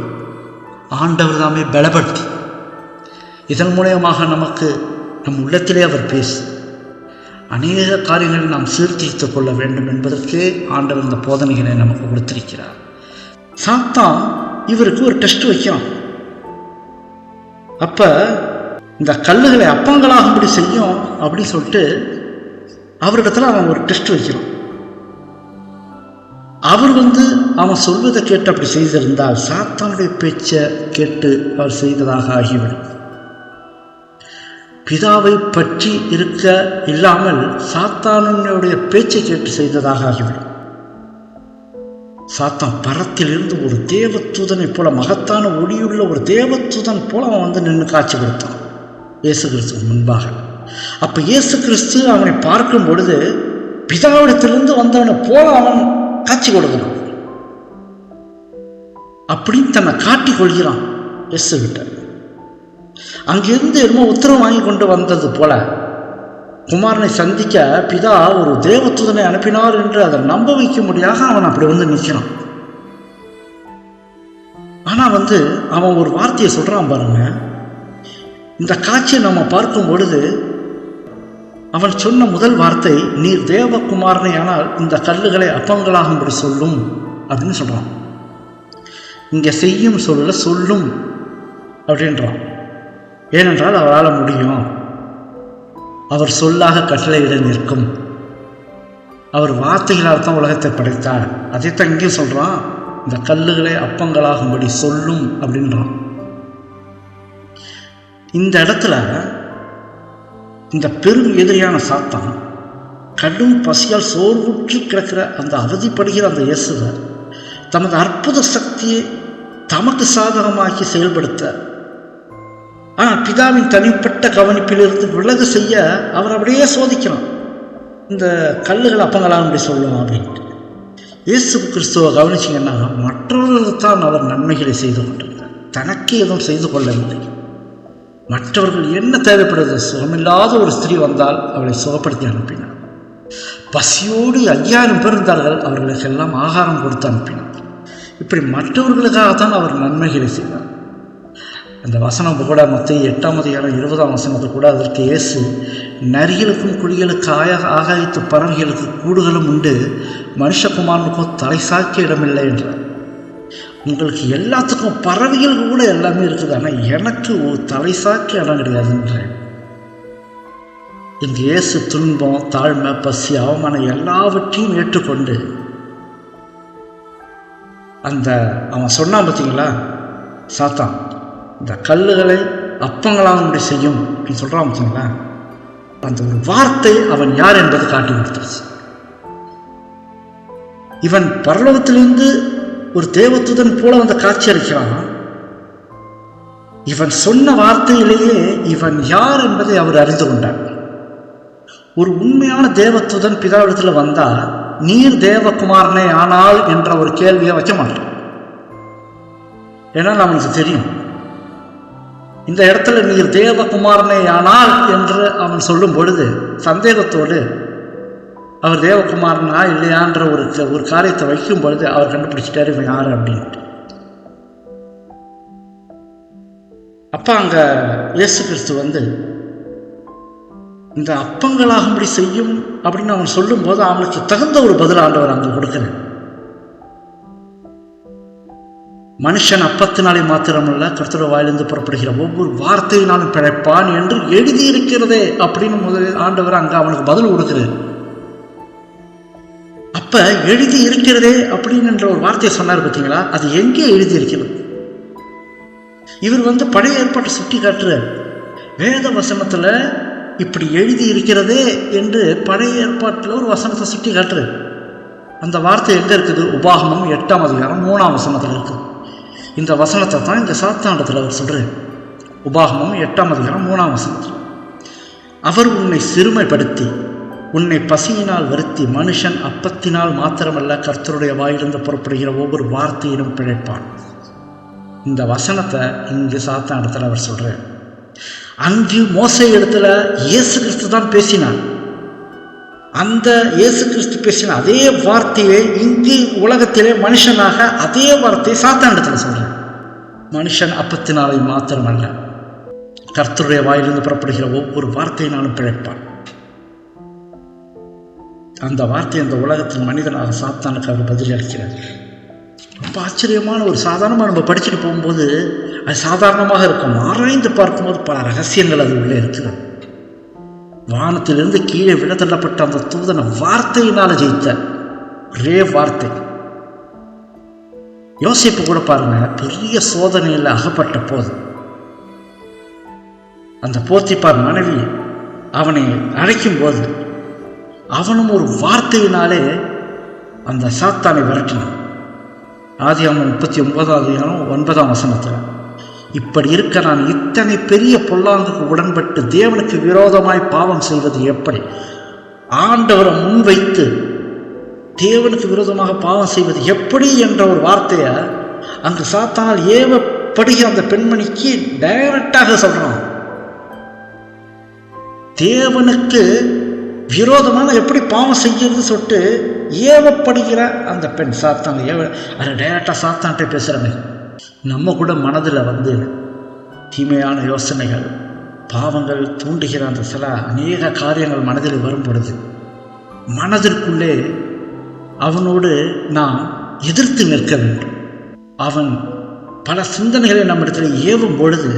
ஆண்டவர் தாமே பலப்படுத்தி இதன் மூலமாக நமக்கு நம் உள்ளத்திலே அவர் பேசி அநேக காரியங்களை நாம் சீர்திருத்திக் கொள்ள வேண்டும் என்பதற்கு ஆண்டவர் இந்த போதனைகளை நமக்கு கொடுத்திருக்கிறார். சாத்தான் இவருக்கு ஒரு டெஸ்ட் வைக்கிறான். அப்ப இந்த கல்லுகளை அப்பங்களாகும்படி செய்யும் அப்படின்னு சொல்லிட்டு அவரிடத்துல அவன் ஒரு டெஸ்ட் வைக்கிறான். அவர் அவன் சொல்வதை கேட்டு அப்படி செய்திருந்தால் சாத்தானுடைய பேச்சை கேட்டு அவர் செய்ததாக ஆகிவிடும். பிதாவை பற்றி இருக்க இல்லாமல் சாத்தானுடைய பேச்சை கேட்டு செய்ததாக ஆகிவிடும். சாத்தான் பரத்திலிருந்து ஒரு தேவதூதனை போல, மகத்தான ஒளியுள்ள ஒரு தேவதூதன் போல அவன் நின்று காட்சி கொடுத்தான் இயேசு கிறிஸ்துக்கு முன்பாக. அப்ப இயேசு கிறிஸ்து அவனை பார்க்கும் பொழுது பிதாவிடத்திலிருந்து வந்தவனை போல அவன் காட்சி கொடுக்கிறான். அப்படின்னு தன்னை காட்டிக் கொள்கிறான் இயேசு கிட்ட. அங்கிருந்து என்னமோ உத்தரவு வாங்கி கொண்டு வந்தது போல குமாரனை சந்திக்க பிதா ஒரு தேவதூதனை அனுப்பினார் என்று அதை நம்ப வைக்க முடியாத அவன் அப்படி நிற்கிறான். ஆனா அவன் ஒரு வார்த்தையை சொல்றான் பாருங்க. இந்த காட்சியை நம்ம பார்க்கும் பொழுது அவன் சொன்ன முதல் வார்த்தை, நீர் தேவகுமாரனை ஆனால் இந்த கல்லுகளை அப்பங்களாகும்படி சொல்லும் அப்படின்னு சொல்றான். இங்க செய்யும் சொல்ல சொல்லும் அப்படின்றான். ஏனென்றால் அவரால் முடியும், அவர் சொல்லாக கட்டளையிட நிற்கும், அவர் வார்த்தைகளால் தான் உலகத்தை படைத்தார். அதைத்தான் இங்கேயும் சொல்றான், இந்த கல்லுகளை அப்பங்களாகும்படி சொல்லும் அப்படின்றான். இந்த இடத்துல இந்த பெரும் எதிரியான சாத்தான் கடும் பசியால் சோர்வுற்று கிடக்கிற அந்த அவதிப்படுகிற அந்த இயேசுவை தமது அற்புத சக்தியை தமக்கு சாதகமாக்கி செயல்படுத்த பிதாவின் தனிப்பட்ட கவனிப்பிலிருந்து விலகு செய்ய அவர் அப்படியே சோதிக்கிறான். இந்த கல்லுகள் அப்பங்களாம் அப்படி சொல்லுவோம் அப்படின்ட்டு. இயேசு கிறிஸ்துவை கவனிச்சிங்கன்னா மற்றவர்களுக்கு தான் அவர் நன்மைகளை செய்து கொண்டிருக்கிறார், தனக்கு எதுவும் செய்து கொள்ளவில்லை. மற்றவர்கள் என்ன தேவைப்படுது? சுகமில்லாத ஒரு ஸ்திரீ வந்தால் அவளை சுகப்படுத்தி அனுப்பினார். பசியோடு 5000 பேர் இருந்தார்கள், அவர்களுக்கெல்லாம் ஆகாரம் கொடுத்து அனுப்பினார். இப்படி மற்றவர்களுக்காகத்தான் அவர் நன்மைகளை செய்தார். அந்த வசனம் கூட மத்திய 8ஆம் அதிகாரம் 20ஆம் வசனத்தை கூட அதற்கு இயேசு, நரிகளுக்கும் குழிகளுக்கு ஆகாயத்து பறவைகளுக்கு கூடுகளும் உண்டு, மனுஷகுமாரனுக்கும் தலை சாய்க்க இடமில்லை என்றார். உங்களுக்கு எல்லாத்துக்கும் பறவைகளுக்கு கூட எல்லாமே இருக்குது, ஆனால் எனக்கு ஒரு தலை சாய்க்க இடம் கிடையாதுன்றேன். இங்கு இயேசு துன்பம், தாழ்மை, பசி, அவமானம் எல்லாவற்றையும் ஏற்றுக்கொண்டு அவன் சொன்னான் பார்த்தீங்களா, சாத்தான் இந்த கல்லுகளை அப்பங்களாக இப்படி செய்யும் அப்படின்னு சொல்கிறான் பார்த்தீங்களா, அந்த ஒரு வார்த்தை அவன் யார் என்பதை காட்டி கொடுத்துருச்சு. இவன் பரலோகத்திலிருந்து ஒரு தேவதூதன் போல வந்து காட்சி அளிக்கிறான். இவன் சொன்ன வார்த்தையிலேயே இவன் யார் என்பதை அவர் அறிந்து கொண்டார். ஒரு உண்மையான தேவதூதன் பிதாவிடத்தில் வந்தா, நீர் தேவகுமாரனே ஆனால் என்ற ஒரு கேள்வியை வைக்க மாட்டான். ஏன்னா அவனுக்கு தெரியும், இந்த இடத்துல நீர் தேவகுமாரனே ஆனால் என்று அவன் சொல்லும் பொழுது சந்தேகத்தோடு அவர் தேவகுமாரனா இல்லையான்ற ஒரு காரியத்தை வைக்கும் பொழுது அவர் கண்டுபிடிச்சிட்டாரு இவன் யாரு அப்படின்ட்டு. அப்ப அங்க இயேசு கிறிஸ்து வந்து இந்த அப்பங்களாகும்படி செய்யும் அப்படின்னு அவன் சொல்லும் போது அவனுக்கு தகுந்த ஒரு பதில் ஆண்டவர் அங்க கொடுக்கிறேன். மனுஷன் அப்பத்தினாலே மாத்திரமல்ல கர்த்தருடைய வாயிலிருந்து புறப்படுகிற ஒவ்வொரு வார்த்தையினாலும் பிழைப்பான் என்று எழுதியிருக்கிறதே அப்படின்னு முதலில் ஆண்டவர் அங்க அவனுக்கு பதில் கொடுக்கிறார். அப்ப எழுதி இருக்கிறதே அப்படின்னு ஒரு வார்த்தையை சொன்னார் பார்த்தீங்களா, அது எங்கே எழுதி இருக்கிறது? இவர் வந்து பழைய ஏற்பாட்டை சுட்டி காட்டுறார். வேத வசனத்துல இப்படி எழுதி இருக்கிறதே என்று பழைய ஏற்பாட்டில் ஒரு வசனத்தை சுட்டி காட்டுறார். அந்த வார்த்தை எங்க இருக்குது? உபாகமம் 8ஆம் அதிகாரம் 3ஆம் வசனத்தில் இருக்குது. இந்த வசனத்தை தான் இந்த சாத்தாண்டத்தில் அவர் சொல்றார். உபாகமம் 8ஆம் அதிகாரம் 3ஆம் வசனத்தில், அவர் உன்னை சிறுமைப்படுத்தி உன்னை பசியினால் வருத்தி மனுஷன் அப்பத்தினால் மாத்திரமல்ல கர்த்தருடைய வாயிலிருந்து புறப்படுகிற ஒவ்வொரு வார்த்தையிலும் பிழைப்பான். இந்த வசனத்தை இங்கு சாத்தாண்டத்தில் அவர் சொல்றார். அங்கு மோசே இடத்துல இயேசு கிறிஸ்து தான் பேசினார். அந்த இயேசு கிறிஸ்து பேசின அதே வார்த்தையை இங்கு உலகத்திலே மனுஷனாக அதே வார்த்தையை சாத்தாண்டத்தில் சொல்றார். மனுஷன் அப்பத்தினாலே மாத்திரமல்ல கர்த்தருடைய வாயிலிருந்து புறப்படுகிற ஒவ்வொரு வார்த்தையினாலும் பிழைப்பான். அந்த வார்த்தை அந்த உலகத்தில் மனிதனாக சாத்தானுக்கு அவர் பதில் அளிக்கிறார். ரொம்ப ஆச்சரியமான ஒரு சாதாரணமாக நம்ம படிச்சுட்டு போகும்போது அது சாதாரணமாக இருக்கும். ஆராய்ந்து பார்க்கும்போது பல ரகசியங்கள் அது உள்ளே இருக்கிறது. வானத்திலிருந்து கீழே விழத்தள்ளப்பட்ட அந்த தூதனை வார்த்தையினால ஜெயித்த ஒரே வார்த்தை. யோசிப்பு கூட பாருங்க, பெரிய சோதனையில் அகப்பட்ட போது அந்த போத்திபார் மனைவி அவனை அழைக்கும் போது அவனும் ஒரு வார்த்தையினாலே அந்த சாத்தானை விரட்டினான். ஆதியாகமம் 39ஆம் அதிகாரம் 9ஆம் வசனத்தில், இப்படி இருக்க நான் இத்தனை பெரிய பொல்லாங்குக்கு உடன்பட்டு தேவனுக்கு விரோதமாய் பாவம் செய்வது எப்படி? ஆண்டவரை முன்வைத்து தேவனுக்கு விரோதமாக பாவம் செய்வது எப்படி என்ற ஒரு வார்த்தையை அங்கு சாத்தானால் ஏவப்படுகிற அந்த பெண்மணிக்கு டைரக்டாக சொல்றான். தேவனுக்கு விரோதமான எப்படி பாவம் செய்யறது சொல்லிட்டு ஏவப்படுகிற அந்த பெண் சாத்தான் அதை டைரக்டா சாத்தான்ட்டே பேசுறாங்க. நம்ம கூட மனதில் வந்து தீமையான யோசனைகள், பாவங்கள் தூண்டுகிற அந்த சில அநேக காரியங்கள் மனதில் வரும் பொழுது மனதிற்குள்ளே அவனோடு நாம் எதிர்த்து நிற்க வேண்டும். அவன் பல சிந்தனைகளை நம்மிடத்தில் ஏவும் பொழுது,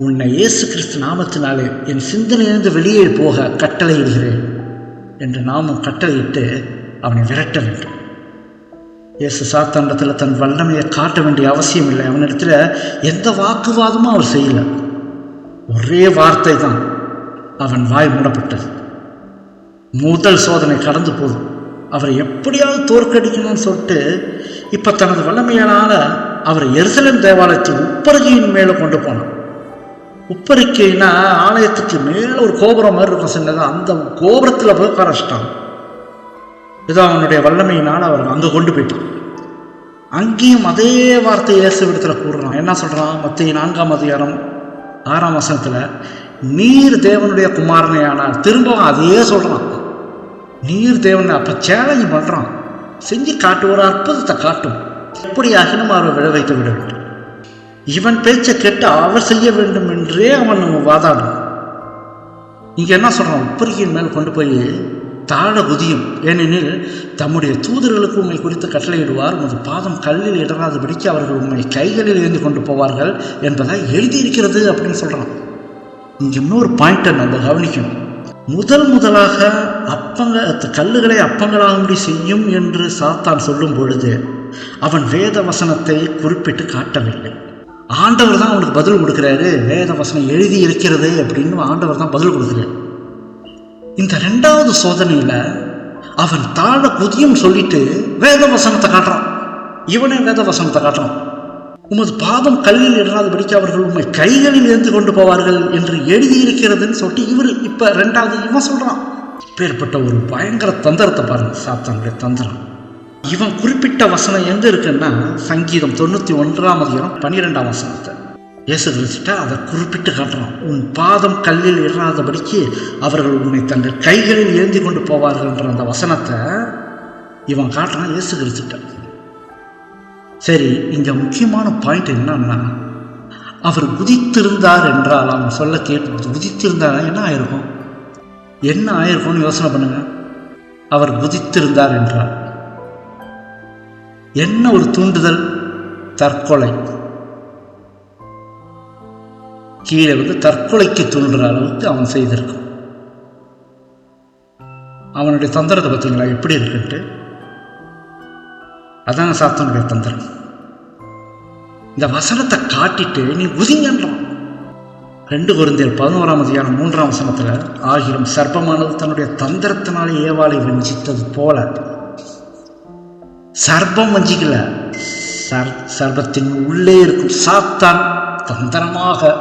உன்னை இயேசு கிறிஸ்து நாமத்தினாலே என் சிந்தனையிலிருந்து வெளியே போக கட்டளையிடுகிறேன் என்று நாமும் கட்டளையிட்டு அவனை விரட்ட வேண்டும். இயேசு சாத்தாண்டத்தில் தன் வல்லமையை காட்ட வேண்டிய அவசியம் இல்லை. அவனிடத்தில் எந்த வாக்குவாதமும் அவர் செய்யல. ஒரே வார்த்தை தான் அவன் வாய் மூடப்பட்டது. முதல் சோதனை கடந்து போதும். அவரை எப்படியாவது தோற்கடிக்கணும்னு சொல்லிட்டு இப்போ தனது வல்லமையானால அவரை எருசலேம் தேவாலயத்தின் உப்பரிகையின் மேலே கொண்டு போனான். உப்பரிக்கைன்னா ஆலயத்துக்கு மேலே ஒரு கோபுரம் மாதிரி இருக்கும் சின்னதாக, அந்த கோபுரத்தில் போய் உட்காரச்சிட்டான். ஏதோ அவனுடைய வல்லமையினால் அவர் அங்கே கொண்டு போயிட்டான். அங்கேயும் அதே வார்த்தை இயேசுவிடத்தில் கூறுறான். என்ன சொல்கிறான்? மத்திய 4ஆம் அதிகாரம் 6ஆம் வசனத்தில், நீர் தேவனுடைய குமாரனே ஆனால். திரும்பவும் அதே சொல்கிறான், நீர் தேவன். அப்போ சேலஞ்ச் பண்ணுறான், செஞ்சு காட்டு, ஒரு அற்புதத்தை காட்டும், எப்படியாகினும் அவரை விழ வைத்து விட வேண்டும். இவன் பேச்சை கேட்டு அவர் செய்ய வேண்டும் என்றே அவன் வாதாடும். இங்கே என்ன சொல்கிறான்? உப்பரிகையின் மேல் கொண்டு போய் தாழ குதியும், ஏனெனில் தம்முடைய தூதர்களுக்கு உண்மை குறித்து கட்டளையிடுவார், உமது பாதம் கல்லில் இடராதபடிக்கு அவர்கள் உண்மை கைகளில் ஏந்தி கொண்டு போவார்கள் என்பதாக எழுதியிருக்கிறது அப்படின்னு சொல்கிறான். இங்கே இன்னொரு பாயிண்ட்டை நம்ம கவனிக்கணும். முதலாக கல்லுகளை அப்பங்களாகும்படி செய்யும் என்று சாத்தான் சொல்லும் பொழுது அவன் வேத வசனத்தை குறிப்பிட்டு காட்டவில்லை. ஆண்டவர் தான் அவனுக்கு பதில் கொடுக்குறாரு. வேத வசனம் எழுதி இருக்கிறது அப்படின்னு ஆண்டவர் தான் பதில் கொடுக்குறாரு. இந்த 2வது சோதனையில் அவன் தாழ குதியும் சொல்லிட்டு வேத வசனத்தை காட்டுறான். இவனே வேத வசனத்தை காட்டுறான். உமது பாதம் கல்லில் இடராதபடிக்கு அவர்கள் உண்மை கைகளில் ஏந்து கொண்டு போவார்கள் என்று எழுதியிருக்கிறதுன்னு சொல்லிட்டு இவர் இப்போ 2வது இவன் சொல்கிறான். இப்பேற்பட்ட ஒரு பயங்கர தந்திரத்தை பாருங்க, சாத்தானுடைய தந்திரம். இவன் குறிப்பிட்ட வசனம் எங்கே இருக்குன்னா சங்கீதம் 91ஆம் அதிகாரம் 12ஆம் வசனத்தை இயேசு கிறிஸ்துட்ட அதை குறிப்பிட்டு காட்டுறான். உன் பாதம் கல்லில் இடாதபடிக்கு அவர்கள் உன்னை தங்கள் கைகளில் ஏந்தி கொண்டு போவார்கள்ன்ற அந்த வசனத்தை இவன் காட்டுறான் இயேசு கிறிஸ்துட்ட. சரி, இங்கே முக்கியமான பாயிண்ட் என்னன்னா, அவர் குதித்திருந்தார் என்றால், அவன் சொல்ல கேட்டு குதித்திருந்தார் என்ன ஆயிருக்கும்னு யோசனை பண்ணுங்க. அவர் குதித்திருந்தார் என்றால் என்ன ஒரு தூண்டுதல்? தற்கொலை. கீழே தற்கொலைக்கு தூண்டுற அளவுக்கு அவன் செய்திருக்கான். அவனுடைய தந்திரத்தை பார்த்தீங்களா எப்படி இருக்குன்ட்டு? அதான சாத்தானுடைய தந்திரம். இந்த வசனத்தை காட்டிட்டு நீ குதிங்கன்றான். 2 கொரிந்தியர் 11ஆம் அதிகாரம் 3ஆம் வசனத்தில், ஆகிலும் சர்ப்பமானது தன்னுடைய தந்திரத்தினாலே ஏவாளை வஞ்சித்தது போல. சர்ப்பம் வஞ்சிக்கல, சர்ப்பத்தின் உள்ளே இருக்கும் சாத்தான் தந்திரமாக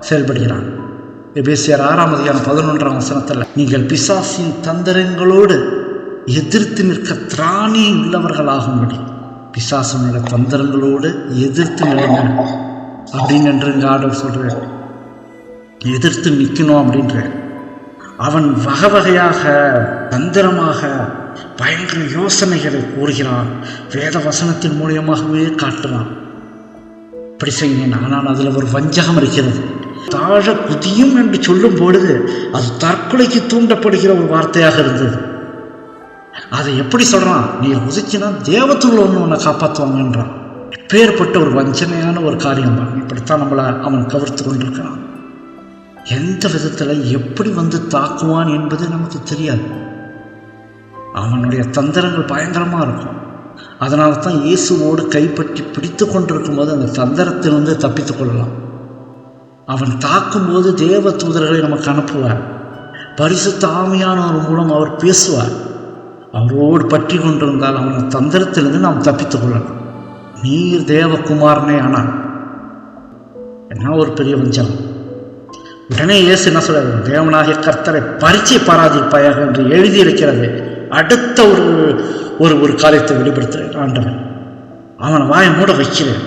செயல்படுகிறான். எபேசியர் 6ஆம் அதிகாரம் 11ஆம் வசனத்தில், நீங்கள் பிசாசின் தந்திரங்களோடு எதிர்த்து நிற்க திராணி உள்ளவர்களாகும்படி, பிசாசனுடைய தந்திரங்களோடு எதிர்த்து நிற்க அப்படின்னு என்று ஆண்டவர் சொல்றார். எதிர்த்து நிற்கணும் அப்படின்ற அவன் வகையாக தந்திரமாக பயங்கர யோசனைகளை கூறுகிறான். வேத வசனத்தின் மூலியமாகவே காட்டுறான், இப்படி செய்யணும். ஆனால் அதில் ஒரு வஞ்சகம் இருக்கிறது. தாழ குதியும் என்று சொல்லும் பொழுது அது தற்கொலைக்கு தூண்டப்படுகிற ஒரு வார்த்தையாக இருந்தது. அதை எப்படி சொல்றான்? நீ குதிச்சுனா தேவத்துள்ள உன்னை காப்பாற்றுவாங்கன்றான். இப்பேற்பட்ட ஒரு வஞ்சனையான ஒரு காரியம் தான். இப்படித்தான் நம்மளை அவன் கவர்த்து கொண்டிருக்கிறான். எந்த விதத்தில் எப்படி தாக்குவான் என்பது நமக்கு தெரியாது. அவனுடைய தந்திரங்கள் பயங்கரமாக இருக்கும். அதனால தான் இயேசுவோடு கைப்பற்றி பிடித்து கொண்டிருக்கும் போது அந்த தந்திரத்திலிருந்து தப்பித்து கொள்ளலாம். அவன் தாக்கும்போது தேவ தூதர்களை நமக்கு அனுப்புவார். பரிசுத்த ஆவியானவர் மூலம் அவர் பேசுவார். அவரோடு பற்றி கொண்டிருந்தால் அவன் தந்திரத்திலிருந்து நாம் தப்பித்து கொள்ளலாம். நீர் தேவகுமாரனே ஆனால் என்ன ஒரு பெரிய வஞ்சகம். உடனே இயேசு என்ன சொல்றாரு? தேவனாகிய கர்த்தரை பரீட்சை பாராதிப்பாயாக என்று எழுதியிருக்கிறது. அடுத்த ஒரு காரியத்தை வெளிப்படுத்துகிறேன். ஆண்டவன் அவனை வாயை மூட வைக்கிறேன்.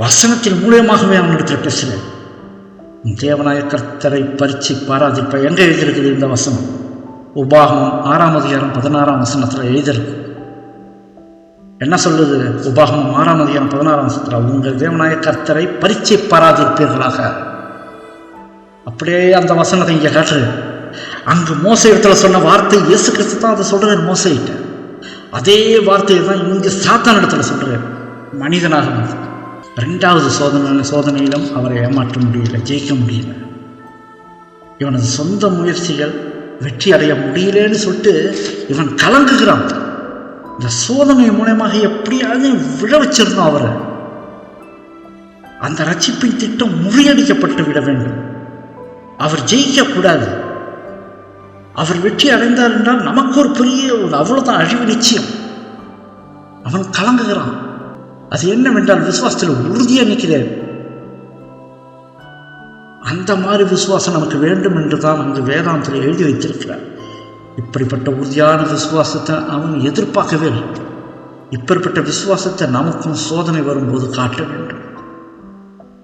வசனத்தின் மூலியமாகவே அவனிடத்தில் பேசுகிறேன். தேவனாகிய கர்த்தரை பரீட்சை பாராதிப்பா எங்கே எழுதியிருக்குது இந்த வசனம்? உபாகமம் 6ஆம் அதிகாரம் 16ஆம் வசனத்தில் எழுதியிருக்கு. என்ன சொல்லுது? உபாகமம் 6ஆம் அதிகாரம் 16ஆம் வசனத்தில், உங்கள் தேவனாகிய கர்த்தரை பரீட்சை பாராதிப்பீர்களாக. அப்படியே அந்த வசனத்தை இங்கே காட்டுறது. அங்கு மோசே இடத்துல சொன்ன வார்த்தை இயேசு கிறிஸ்து தான் அதை சொல்றாரு மோசேகிட்ட. அதே வார்த்தையை தான் இங்கே சாத்தான் இடத்துல சொல்றாரு மனிதனாக வந்து. 2வது சோதனையிலும் அவரை ஏமாற்ற முடியல, ஜெயிக்க முடியல. இவனது சொந்த முயற்சிகள் வெற்றி அடைய முடியலன்னு சொல்லிட்டு இவன் கலங்குகிறான். இந்த சோதனை மூலமாக எப்படியாவது விழ வச்சிருந்தோம் அவரை. அந்த ரட்சிப்பின் திட்டம் முறியடிக்கப்பட்டு விட வேண்டும். அவர் ஜெயிக்க கூடாது. அவர் வெற்றி அடைந்தார் என்றால் நமக்கு ஒரு பெரிய அவ்வளவுதான் அழிவு நிச்சயம். அவன் கலங்குகிறான். அது என்னவென்றால் விசுவாசத்தில் உறுதியாக நிற்கிறேன். அந்த மாதிரி விசுவாசம் நமக்கு வேண்டும் என்று தான் அந்த வேதாந்தத்தில் எழுதி வைத்திருக்கிறார். இப்படிப்பட்ட உறுதியான விசுவாசத்தை அவன் எதிர்பார்க்கவே இல்லை. இப்படிப்பட்ட விசுவாசத்தை நமக்கும் சோதனை வரும்போது காட்ட வேண்டும்.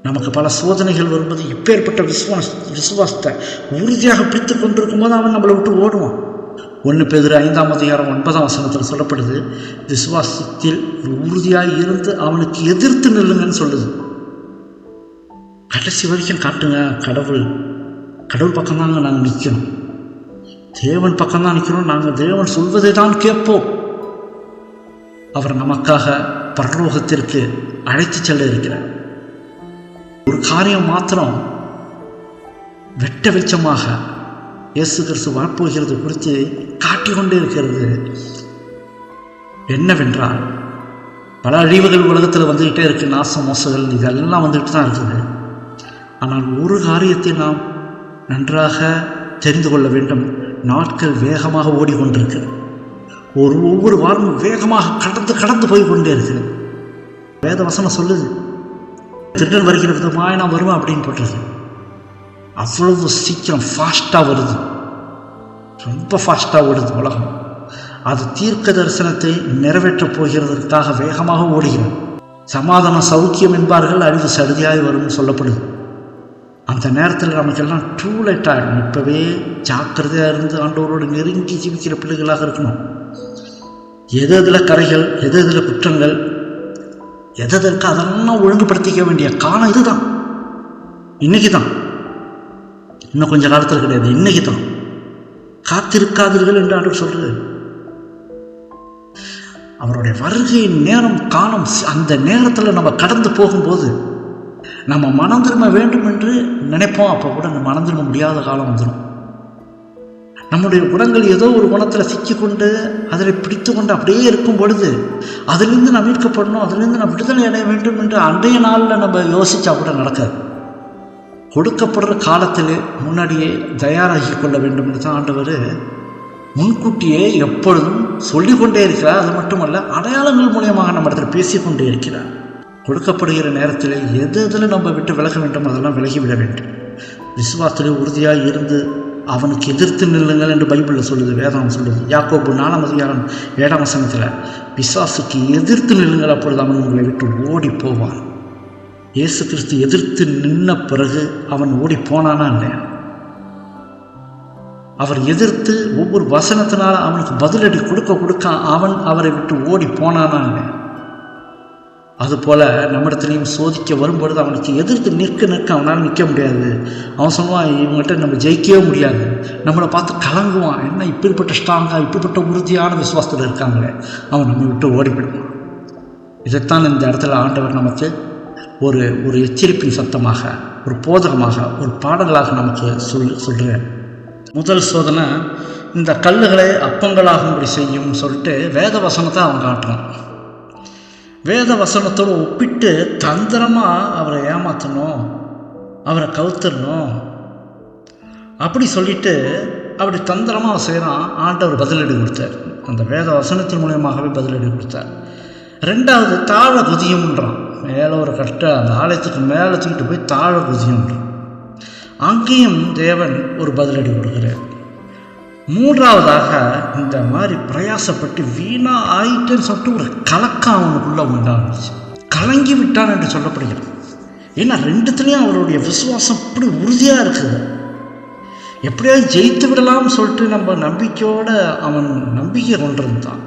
நமக்கு பல சோதனைகள் வரும்போது இப்பேற்பட்ட விசுவாசத்தை உறுதியாக பிடித்து கொண்டிருக்கும் போது அவன் நம்மளை விட்டு ஓடுவான். 1 பேதுரு 5ஆம் அதிகாரம் 9ஆம் வசனத்தில் சொல்லப்படுது, விசுவாசத்தில் உறுதியாக இருந்து அவனுக்கு எதிர்த்து நில்லுங்கன்னு சொல்லுது. கடைசி வரைக்கும் காட்டுங்க. கடவுள் பக்கம்தாங்க நாங்கள் நிற்கணும். தேவன் பக்கம்தான் நிற்கிறோம். நாங்கள் தேவன் சொல்வதை தான் கேட்போம். அவர் நமக்காக பரலோகத்திற்கு அழைத்து செல்ல இருக்கிறார். ஒரு காரியம் மாத்திரம் வெட்ட வெளிச்சமாக இயேசு கிறிஸ்து வரப்போகிறது குறித்து காட்டிக்கொண்டே இருக்கிறது. என்னவென்றால் பல அழிவுகள் உலகத்தில் வந்துக்கிட்டே இருக்கு. நாசம் மோசங்கள் இதெல்லாம் வந்துக்கிட்டு தான் இருக்குது. ஆனால் ஒரு காரியத்தை நாம் நன்றாக தெரிந்து கொள்ள வேண்டும். நாட்கள் வேகமாக ஓடிக்கொண்டிருக்கிறது. ஒவ்வொரு வாரமும் வேகமாக கடந்து போய் கொண்டே இருக்குது. வேத வசனம் சொல்லுது, திருடன் வருகிற விதமாக நான் வருவேன் அப்படின்னு போட்டிருக்கு. அவ்வளவு சீக்கிரம் ஃபாஸ்ட்டாக வருது. ரொம்ப ஃபாஸ்ட்டாக ஓடுது உலகம். அது தீர்க்க தரிசனத்தை நிறைவேற்றப் போகிறதற்காக வேகமாக ஓடுகிறது. சமாதானம் சௌக்கியம் என்பார்கள், அழிவு சடுதியாய் வரும்னு சொல்லப்படுது. அந்த நேரத்தில் நமக்கெல்லாம் டூ லேட் ஆகிடும். இப்போவே ஜாக்கிரதையாக இருந்து ஆண்டவரோடு நெருங்கி ஜீவிக்கிற பிள்ளைகளாக இருக்கணும். எதில் கரைகள், எதில் குற்றங்கள், எதற்கு அதெல்லாம் ஒழுங்குபடுத்திக்க வேண்டிய காலம் இதுதான். இன்னைக்கு தான், இன்னும் கொஞ்சம் காலத்தில் கிடையாது. இன்னைக்கு தான். காத்திருக்காதீர்கள் என்று ஆண்டவர் சொல்றது. அவருடைய வருகையின் நேரம் காலம், அந்த நேரத்தில் நம்ம கடந்து போகும்போது நம்ம மனம் திரும்ப வேண்டும் என்று நினைப்போம். அப்போ கூட நம்ம மனம் திரும்ப முடியாத காலம் வந்துடும். நம்முடைய குணங்கள் ஏதோ ஒரு குணத்தில் சிக்கிக்கொண்டு அதில் பிடித்து கொண்டு அப்படியே இருக்கும் பொழுது அதிலிருந்து நான் மீட்கப்படணும், அதிலிருந்து நான் விடுதலை அடைய வேண்டும் என்று அன்றைய நாளில் நம்ம யோசித்தா கூட நடக்காது. கொடுக்கப்படுற காலத்திலே முன்னாடியே தயாராகி கொள்ள வேண்டும் என்று தான் ஆண்டவர் முன்கூட்டியே எப்பொழுதும் சொல்லிக்கொண்டே இருக்கிறார். அது மட்டுமல்ல, அடையாளங்கள் மூலியமாக நம்ம இடத்துல பேசிக்கொண்டே இருக்கிறார். கொடுக்கப்படுகிற நேரத்தில் எதில் நம்ம விட்டு விலக வேண்டும் அதெல்லாம் விலகிவிட வேண்டும். விசுவாசத்திலே உறுதியாக இருந்து அவனுக்கு எதிர்த்து நில்லுங்கள் என்று பைபிளில் சொல்லுது, வேதம் சொல்லுது. யாக்கோபு 4ஆம் அதிகாரம் 7ஆம் வசனத்தில் பிசாசுக்கு எதிர்த்து நில்லுங்கள், அப்பொழுது அவன் உங்களை விட்டு ஓடி போவான். இயேசு கிறிஸ்து எதிர்த்து நின்ன பிறகு அவன் ஓடி போனானா இல்லையா? அவர் எதிர்த்து ஒவ்வொரு வசனத்தினால அவனுக்கு பதிலடி கொடுக்க அவன் அவரை விட்டு ஓடி போனானா இல்லையா? அதுபோல் நம்மிடத்துலையும் சோதிக்க வரும்பொழுது அவனுக்கு எதிர்த்து நிற்க அவனால் நிற்க முடியாது. அவன் சொல்லுவான், இவங்ககிட்ட நம்ம ஜெயிக்கவே முடியாது. நம்மளை பார்த்து கலங்குவான். என்ன இப்படிப்பட்ட ஸ்ட்ராங்காக, இப்படிப்பட்ட உறுதியான விசுவாசத்தில் இருக்காங்களே, அவன் நம்ம விட்டு ஓடிவிடுவான். இதைத்தான் இந்த இடத்துல ஆண்டவர் நமக்கு ஒரு எச்சரிப்பின் சத்தமாக, ஒரு போதகமாக, ஒரு பாடங்களாக நமக்கு சொல்கிறேன். முதல் சோதனை, இந்த கல்லுகளை அப்பங்களாகும்படி செய்யும் சொல்லிட்டு வேத வசனத்தை அவன் காட்டுறான். வேத வசனத்தோடு ஒப்பிட்டு தந்திரமாக அவரை ஏமாற்றணும், அவரை கவுத்துடணும் அப்படி சொல்லிட்டு அப்படி தந்திரமாக அவன் செய்கிறான். ஆண்டவர் பதிலடி கொடுத்தார். அந்த வேத வசனத்தின் மூலியமாகவே பதிலடி கொடுத்தார். 2வது, தாழ குதியும்ன்றான். மேலே ஒரு அந்த ஆலயத்துக்கு மேலே தூக்கிட்டு போய் தாழ குதியும்ன்றான். அங்கேயும் தேவன் ஒரு பதிலடி கொடுக்குறார். 3வதாக, இந்த மாதிரி பிரயாசப்பட்டு வீணா ஆயிட்டேன்னு சொல்லிட்டு ஒரு கலக்கம் அவனுக்குள்ள உண்டாச்சு. கலங்கி விட்டான் என்று சொல்லப்படுகிறது. ஏன்னா 2துலேயும் அவருடைய விசுவாசம் இப்படி உறுதியாக இருக்குது. எப்படியாவது ஜெயித்து விடலாம்னு சொல்லிட்டு நம்ம நம்பிக்கையோடு அவன் நம்பிக்கை கொண்டிருந்தான்.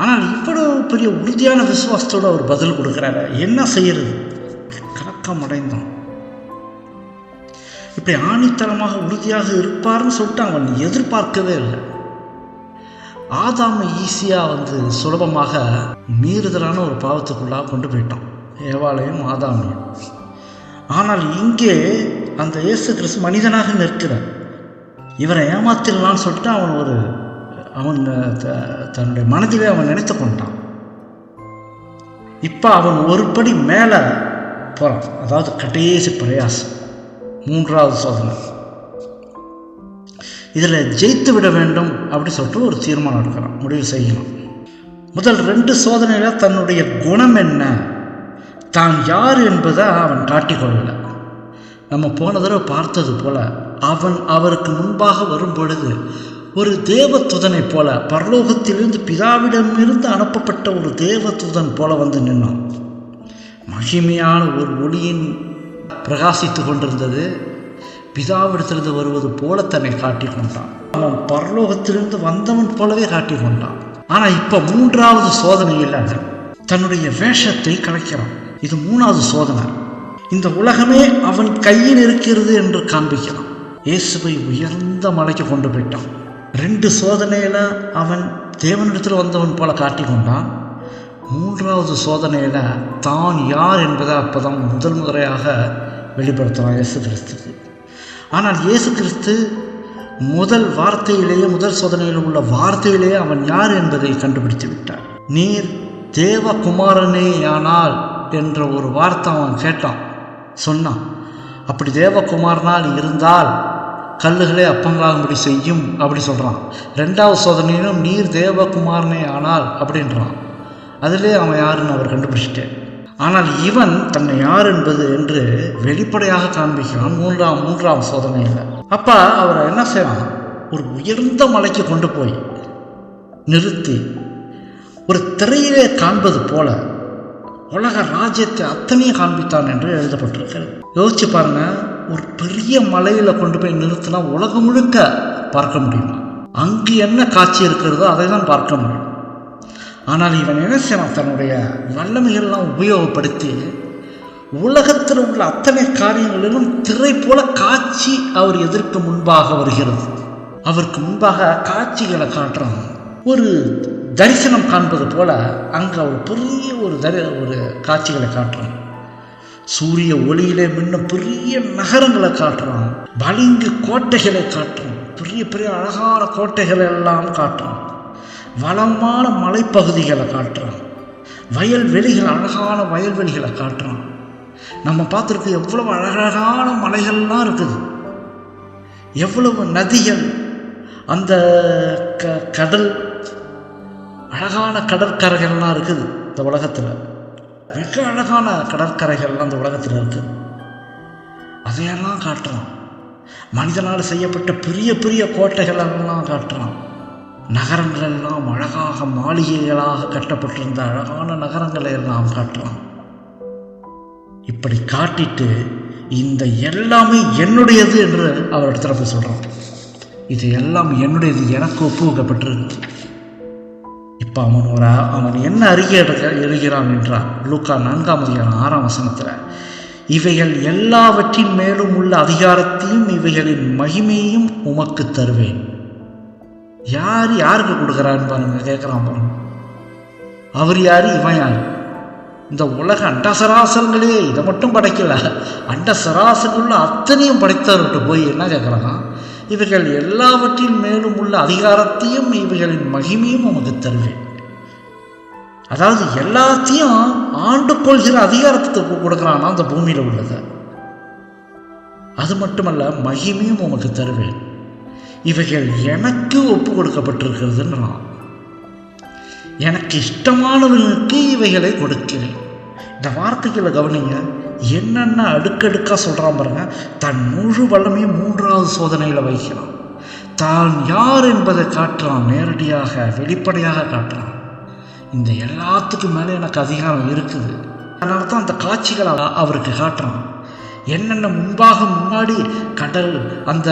ஆனால் இவ்வளோ பெரிய உறுதியான விசுவாசத்தோடு அவர் பதில் கொடுக்குறாரு. என்ன செய்யறது? கலக்கம் அடைந்தான். இப்படி ஆணித்தரமாக உறுதியாக இருப்பார்னு சொல்லிட்டு அவன் எதிர்பார்க்கவே இல்லை. ஆதாமை ஈஸியாக சுலபமாக மீறுதலான ஒரு பாவத்துக்குள்ளாக கொண்டு போயிட்டான், ஏவாளையும் ஆதாமையும். ஆனால் இங்கே அந்த இயேசு கிறிஸ்து மனிதனாக நிற்கிறார். இவரை ஏமாத்திடலான்னு சொல்லிட்டு அவன் தன்னுடைய மனதிலே அவன் நினைத்து கொண்டான். இப்போ அவன் ஒரு படி மேலே போகிறான். அதாவது கடைசி பிரயாசம், 3வது சோதனை. இதில் ஜெயித்து விட வேண்டும் அப்படி சொல்லிட்டு ஒரு தீர்மானம் எடுக்கிறான், முடிவு செய்யணும். முதல் 2 சோதனையில் தன்னுடைய குணம் என்ன, தான் யார் என்பதை அவன் காட்டிக்கொள்ளலை. நம்ம போன தடவை பார்த்தது போல அவருக்கு முன்பாக வரும் பொழுது ஒரு தேவதூதனை போல, பரலோகத்திலிருந்து பிதாவிடமிருந்து அனுப்பப்பட்ட ஒரு தேவதூதன் போல வந்து நின்னான். மகிமையான ஒரு ஒளியின் பிரகாசித்து கொண்டிருந்தது. பிதாவிடத்திலிருந்து வருவது போல தன்னை காட்டி கொண்டான். அவன் பரலோகத்திலிருந்து வந்தவன் போலவே காட்டி கொண்டான். ஆனால் இப்போ 3வது சோதனையில் தன்னுடைய வேஷத்தை கலைக்கிறான். இது 3வது சோதனை. இந்த உலகமே அவன் கையில் இருக்கிறது என்று காண்பிக்கிறான். இயேசுவை உயர்ந்த மலைக்கு கொண்டு போயிட்டான். 2 சோதனையில் அவன் தேவனிடத்தில் வந்தவன் போல காட்டி கொண்டான். 3வது சோதனையில் தான் யார் என்பதை அப்போதான் முதல் முறையாக வெளிப்படுத்துகிறான் இயேசு கிறிஸ்துக்கு. ஆனால் இயேசு கிறிஸ்து முதல் வார்த்தையிலேயே, முதல் சோதனையில் உள்ள வார்த்தையிலேயே அவன் யார் என்பதை கண்டுபிடித்து விட்டார். நீர் தேவகுமாரனே ஆனால் என்ற ஒரு வார்த்தை அவன் கேட்டான், சொன்னான். அப்படி தேவகுமாரனால் இருந்தால் கல்லுகளே அப்பங்களாகும்படி செய்யும் அப்படி சொல்கிறான். 2வது சோதனையிலும் நீர் தேவகுமாரனே ஆனால் அப்படின்றான். அதிலே அவன் யாருன்னு அவர் கண்டுபிடிச்சிட்டேன். ஆனால் இவன் தன்னை யார் என்பது என்று வெளிப்படையாக காண்பிக்கிறான் 3ஆம் சோதனையில். அப்போ அவரை என்ன செய்வான், ஒரு உயர்ந்த மலைக்கு கொண்டு போய் நிறுத்தி ஒரு திரையிலே காண்பது போல உலக ராஜ்யத்தை அத்தனையும் காண்பித்தான் என்று எழுதப்பட்டிருக்கிறது. யோசிச்சு பாருங்க, ஒரு பெரிய மலையில் கொண்டு போய் நிறுத்தினா உலகம் முழுக்க பார்க்க முடியுமா? அங்கு என்ன காட்சி இருக்கிறதோ அதை தான் பார்க்க முடியும். ஆனால் இவன் என்ன செய்யலாம், தன்னுடைய வல்லமைகள்லாம் உபயோகப்படுத்தி உலகத்தில் உள்ள அத்தனை காரியங்களிலும் திரை போல காட்சி அவர் எதற்கு முன்பாக வருகிறது. அவருக்கு முன்பாக காட்சிகளை காட்டுறான். ஒரு தரிசனம் காண்பது போல அங்கே ஒரு பெரிய ஒரு காட்சிகளை காட்டுறான். சூரிய ஒளியிலே மின்னும் பெரிய நகரங்களை காட்டுறான். பளிங்கு கோட்டைகளை காட்டுறான். பெரிய பெரிய அழகான கோட்டைகளை எல்லாம் காட்டுறான். வளமான மலைப்பகுதிகளை காட்டுறான். வயல்வெளிகள், அழகான வயல்வெளிகளை காட்டுறான். நம்ம பார்த்துருக்கு எவ்வளவு அழகழகான மலைகள்லாம் இருக்குது, எவ்வளவு நதிகள், அந்த கடல், அழகான கடற்கரைகள்லாம் இருக்குது இந்த உலகத்தில். மிக அழகான கடற்கரைகள்லாம் இந்த உலகத்தில் இருக்குது. அதையெல்லாம் காட்டுறான். மனிதனால் செய்யப்பட்ட பெரிய பெரிய கோட்டைகளெல்லாம் காட்டுறான். நகரங்கள் எல்லாம் அழகாக மாளிகைகளாக கட்டப்பட்டிருந்த அழகான நகரங்களை எல்லாம் காட்டுறான். இப்படி காட்டிட்டு இந்த எல்லாமே என்னுடையது என்று அவர் இடத்துல போய் சொல்கிறான். இது எல்லாம் என்னுடையது, எனக்கு ஒப்புவிக்கப்பட்டிருக்கு. இப்போ அவன் என்ன அறிக்கை எழுகிறான் என்றால், லூக்கா 4ஆம் அதிகாரம் 6ஆம் வசனத்தில், இவைகள் எல்லாவற்றின் மேலும் உள்ள அதிகாரத்தையும் இவைகளின் மகிமையும் உமக்கு தருவேன். யாருக்கு கொடுக்குறான்னு பாருங்க, கேட்குறான் பாருங்க. அவர் யார், இவன் யார்? இந்த உலக அண்டசராசங்களே இதை மட்டும் படைக்கல, அண்டசராசங்களுள்ள அத்தனையும் படைத்தவர்கிட்ட போய் என்ன கேட்குறாங்க, இவைகள் எல்லாவற்றின் மேலும் உள்ள அதிகாரத்தையும் இவைகளின் மகிமையும் உமக்கு தருவேன். அதாவது எல்லாத்தையும் ஆண்டு கொள்கிற அதிகாரத்தை கொடுக்குறான்னா அந்த பூமியில் உள்ளது. அது மட்டுமல்ல, மகிமையும் உமக்கு தருவேன். இவைகள் எனக்கு ஒப்பு கொடுக்கப்பட்டிருக்கிறதுன்றான். எனக்கு இஷ்டமானவர்களுக்கு இவைகளை கொடுக்கிறேன். இந்த வார்த்தைகளை கவனிங்க, என்னென்ன அடுக்கடுக்காக சொல்கிறான் பாருங்க. தன் முழு வல்லமையும் 3வது சோதனையில் வைக்கிறான். தான் யார் என்பதை காட்டுறான், நேரடியாக வெளிப்படையாக காட்டுறான். இந்த எல்லாத்துக்கும் மேலே எனக்கு அதிகாரம் இருக்குது. அதனால தான் அந்த காட்சிகளை அவருக்கு காட்டுறான். என்னென்ன முன்னாடி கடல், அந்த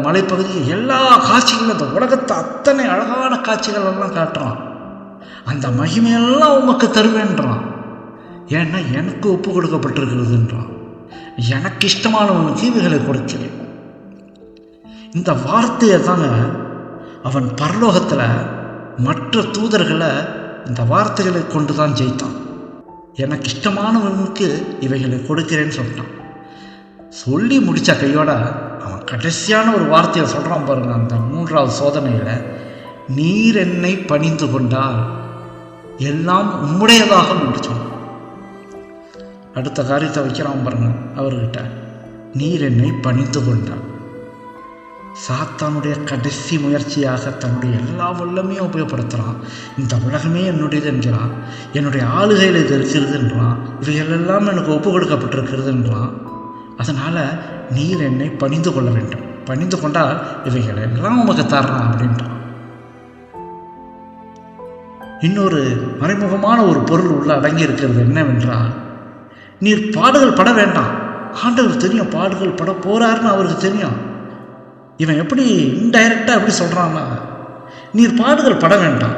மலைப்பகுதி, எல்லா காட்சிகளும், அந்த உலகத்தை அத்தனை அழகான காட்சிகள் எல்லாம் காட்டுறான். அந்த மகிமையெல்லாம் உமக்கு தருவேன்றான். ஏன்னா எனக்கு ஒப்பு கொடுக்கப்பட்டிருக்கிறதுன்றான். எனக்கு இஷ்டமானவனுக்கு இவைகளை கொடுக்கிறேன். இந்த வார்த்தையை தாங்க அவன் பரலோகத்தில் மற்ற தூதர்களை இந்த வார்த்தைகளை கொண்டு தான் ஜெயித்தான். எனக்கு இஷ்டமானவனுக்கு இவைகளை கொடுக்கிறேன்னு சொல்லிட்டான். சொல்லி முடித்த கையோட அவன் கடைசியான ஒரு வார்த்தையை சொல்கிறான் பாருங்க. அந்த 3வது சோதனையில், நீர் என்னை பணிந்து கொண்டால் எல்லாம் உம்முடையதாக முடிச்சோம். அடுத்த காரியத்தை வைக்கிறான் பாருங்க அவர்கிட்ட, நீர் என்னை பணிந்து கொண்டால். சாத்தானுடைய கடைசி முயற்சியாக தன்னுடைய எல்லா வல்லமையும் உபயோகப்படுத்துகிறான். இந்த உலகமே என்னுடையது என்கிறான், என்னுடைய ஆளுகையில் இது இருக்கிறதுன்றான், இவைகளெல்லாம் எனக்கு ஒப்பு கொடுக்கப்பட்டிருக்கிறதுன்றான். அதனால் நீர் என்னை பணிந்து கொள்ள வேண்டும், பணிந்து கொண்டால் இவைகள் எல்லாம் உமக்கு தர்றான் அப்படின்றான். இன்னொரு மறைமுகமான ஒரு பொருள் உள்ள அடங்கி இருக்கிறது என்னவென்றால், நீர் பாடுகள் பட வேண்டாம். ஆண்டவர் தெரியும் பாடுகள் பட போறாருன்னு அவருக்கு தெரியும். இவன் எப்படி இன்டைரக்டா எப்படி சொல்றான்னா, நீர் பாடுகள் பட வேண்டாம்,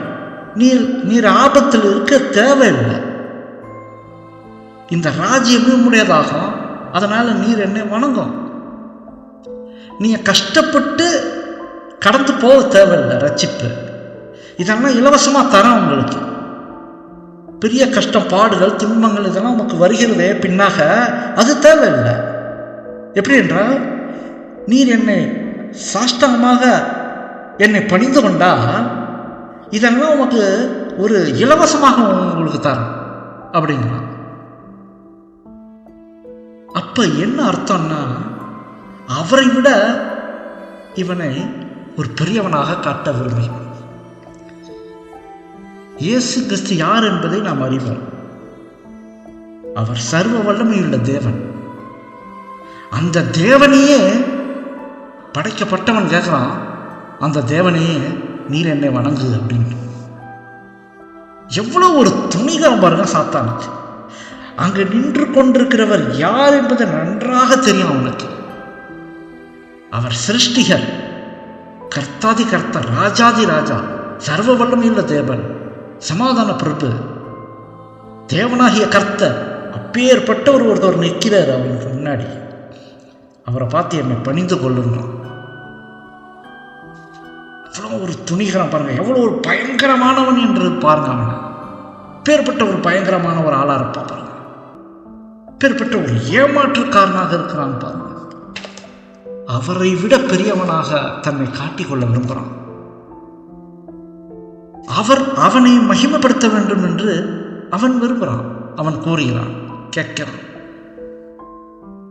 நீர் ஆபத்தில் இருக்க தேவையில்லை, இந்த ராஜ்யமே உடையதாகும், அதனால நீர் என்னை வணங்கும், நீ கஷ்டப்பட்டு கடந்து போக தேவையில்லை, ரட்சிப்பு இதெல்லாம் இலவசமாக தரேன் உங்களுக்கு. பெரிய கஷ்டம், பாடுகள், துன்பங்கள் இதெல்லாம் நமக்கு வருகிறதே பின்னாக, அது தேவையில்லை. எப்படி என்றால், நீர் என்னை சாஷ்டாங்கமாக என்னை பணிந்து கொண்டால் இதெல்லாம் உமக்கு ஒரு இலவசமாக உங்களுக்கு தரேன் அப்படிங்கிறான். அப்ப என்ன அர்த்தம்னா, அவரை விட இவனை ஒரு பெரியவனாக காட்ட விரும்புகிறான். இயேசு கிறிஸ்து யார் என்பதை நாம் அறிவோம். அவர் சர்வ வல்லமையுள்ள தேவன். அந்த தேவனையே படைக்கப்பட்டவன் கேட்கிறான், அந்த தேவனையே நீர் என்னை வணங்கு அப்படின்னு. எவ்வளவு ஒரு துணிகரம் பாருங்க சாத்தானுக்கு. அங்கு நின்று கொண்டிருக்கிறவர் யார் என்பது நன்றாக தெரியும் அவனுக்கு. அவர் சிருஷ்டிகர், கர்த்தாதி கர்த்தர், ராஜாதி ராஜா, சர்வ வல்லமையுள்ள தேவன், சமாதான பிரபு, தேவனாகிய கர்த்தர். அப்பேற்பட்டவர் ஒருத்தவர் நிற்கிறார் அவனுக்கு முன்னாடி. அவரை பார்த்து என்னை பணிந்து கொள்ளுங்களாம். எவ்வளோ ஒரு துணிகரம் பாருங்க, எவ்வளோ ஒரு பயங்கரமானவன் என்று பாருங்க. அவனை பேர்பட்ட ஒரு பயங்கரமான ஒரு ஆளா இருப்பான் பாருங்க. பேர்பட்ட ஒரு ஏமாற்றுக்காரனாக இருக்கிறான் பாருங்க. அவரை விட பெரியவனாக தன்னை காட்டிக்கொள்ள விரும்புகிறான். அவனை மகிமைப்படுத்த வேண்டும் என்று அவன் விரும்புகிறான். அவன் கூறுகிறான், கேட்கிறான்.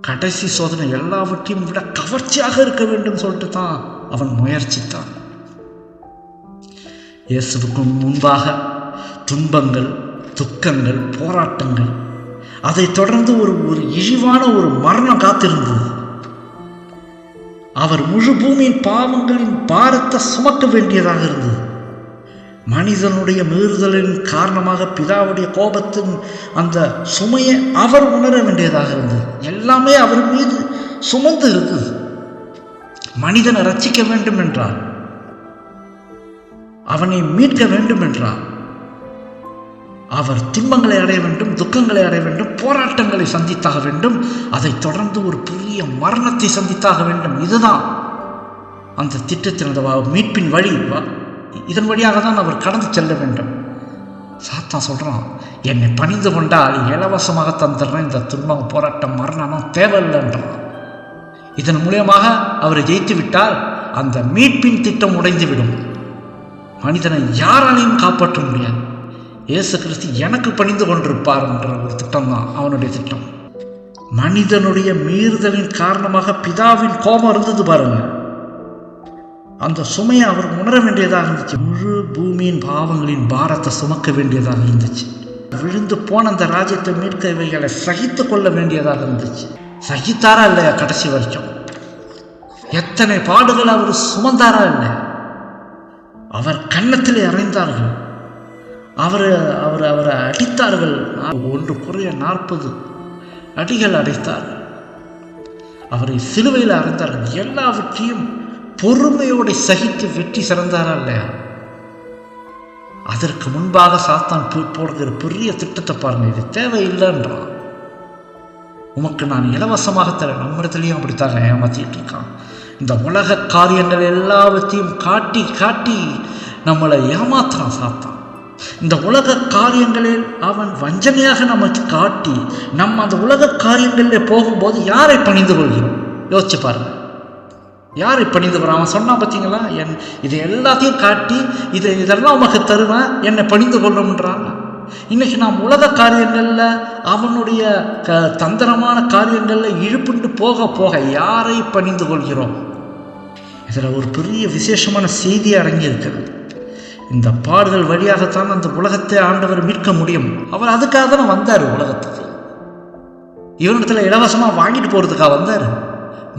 கடைசி சோதனை எல்லாவற்றையும் விட கவர்ச்சியாக இருக்க வேண்டும் சொல்லிட்டு தான் அவன் முயற்சித்தான். இயேசுவுக்கு முன்பாக துன்பங்கள், துக்கங்கள், போராட்டங்கள், அதை தொடர்ந்து ஒரு இழிவான ஒரு மரணம் காத்திருந்தது. அவர் முழு பூமியின் பாவங்களின் பாரத்தை சுமக்க வேண்டியதாக இருந்தது. மனிதனுடைய மீறுதலின் காரணமாக பிதாவுடைய கோபத்தின் அந்த சுமையை அவர் உணர வேண்டியதாக இருந்தது. எல்லாமே அவர் மீது சுமந்து இருக்குது. மனிதனை ரட்சிக்க வேண்டும் என்றார், அவனை மீட்க வேண்டும் என்றார், அவர் துன்பங்களை அடைய வேண்டும், துக்கங்களை அடைய வேண்டும், போராட்டங்களை சந்தித்தாக வேண்டும், அதை தொடர்ந்து ஒரு பெரிய மரணத்தை சந்தித்தாக வேண்டும். இதுதான் அந்த திட்டத்தின் மீட்பின் வழி. இதன் வழியாக தான் அவர் கடந்து செல்ல வேண்டும். சாத்தான் சொல்றான், என்னை பணிந்து கொண்டால் இலவசமாக தந்துடுறேன், இந்த துன்பம், போராட்டம், மரணம் தேவையில்லைன்றான். இதன் மூலியமாக அவரை ஜெயித்து விட்டால் அந்த மீட்பின் திட்டம் உடைந்துவிடும். மனிதனை யாராலையும் காப்பாற்ற முடியாது. இயேசு கிறிஸ்து எனக்கு பணிந்து கொண்டிருப்பார் என்ற ஒரு திட்டம் தான் அவனுடைய திட்டம். மனிதனுடைய மீறுதலின் காரணமாக பிதாவின் கோபம் இருந்தது பாருங்க. அந்த சுமையை அவர் உணர வேண்டியதாக இருந்துச்சு. முழு பூமியின் பாவங்களின் பாரத்தை சுமக்க வேண்டியதாக இருந்துச்சு. விழுந்து போன அந்த ராஜ்யத்தை மீட்க இவைகளை சகித்து கொள்ள வேண்டியதாக இருந்துச்சு. சகித்தாரா இல்லையா? கடைசி வரைக்கும் எத்தனை பாடுகள் அவர் சுமந்தாரா இல்லை? அவர் கன்னத்திலே அறைந்தார்கள், அவரை அடித்தார்கள். ஒன்று குறைய 40 அடிகள் அடைத்தார்கள். அவரை சிலுவையில் அறைந்தார்கள். எல்லாவற்றையும் பொறுமையோடு சகித்து வெற்றி சிறந்தாரா இல்லையா? அதற்கு முன்பாக சாத்தான் போடுகிற பெரிய திட்டத்தை பாருங்க. இது தேவையில்லைன்றான். உமக்கு நான் இலவசமாக தரேன். நம்மிடத்துலையும் அப்படித்தாங்க ஏமாத்திட்டு இருக்கான். இந்த உலக காரியங்கள் எல்லாவற்றையும் காட்டி காட்டி நம்மளை ஏமாத்துறான் சாத்தான். இந்த உலக காரியங்களில் அவன் வஞ்சனையாக நமக்கு காட்டி நம்ம அந்த உலக காரியங்களில் போகும்போது யாரை பணிந்து கொள்கிறோம்? யோசிச்சு பாருங்க. யாரை பணிந்து கொள்றான்? அவன் சொன்னான் பார்த்தீங்களா, இதை எல்லாத்தையும் காட்டி இதெல்லாம் உமக்கு தருவேன், என்னை பணிந்து கொள்றோம்ன்றான். இன்னைக்கு நாம் உலக காரியங்களில் அவனுடைய தந்திரமான காரியங்களில் இழுப்புண்டு போக போக யாரை பணிந்து கொள்கிறோம்? இதில் ஒரு பெரிய விசேஷமான செய்தி அடங்கி இருக்கிறது. இந்த பாடுகள் வழியாகத்தான் அந்த உலகத்தை ஆண்டவர் மீட்க முடியும். அவர் அதுக்காக தானே வந்தார் உலகத்துக்கு. இவனிடத்தில் இலவசமாக வாங்கிட்டு போகிறதுக்காக வந்தார்.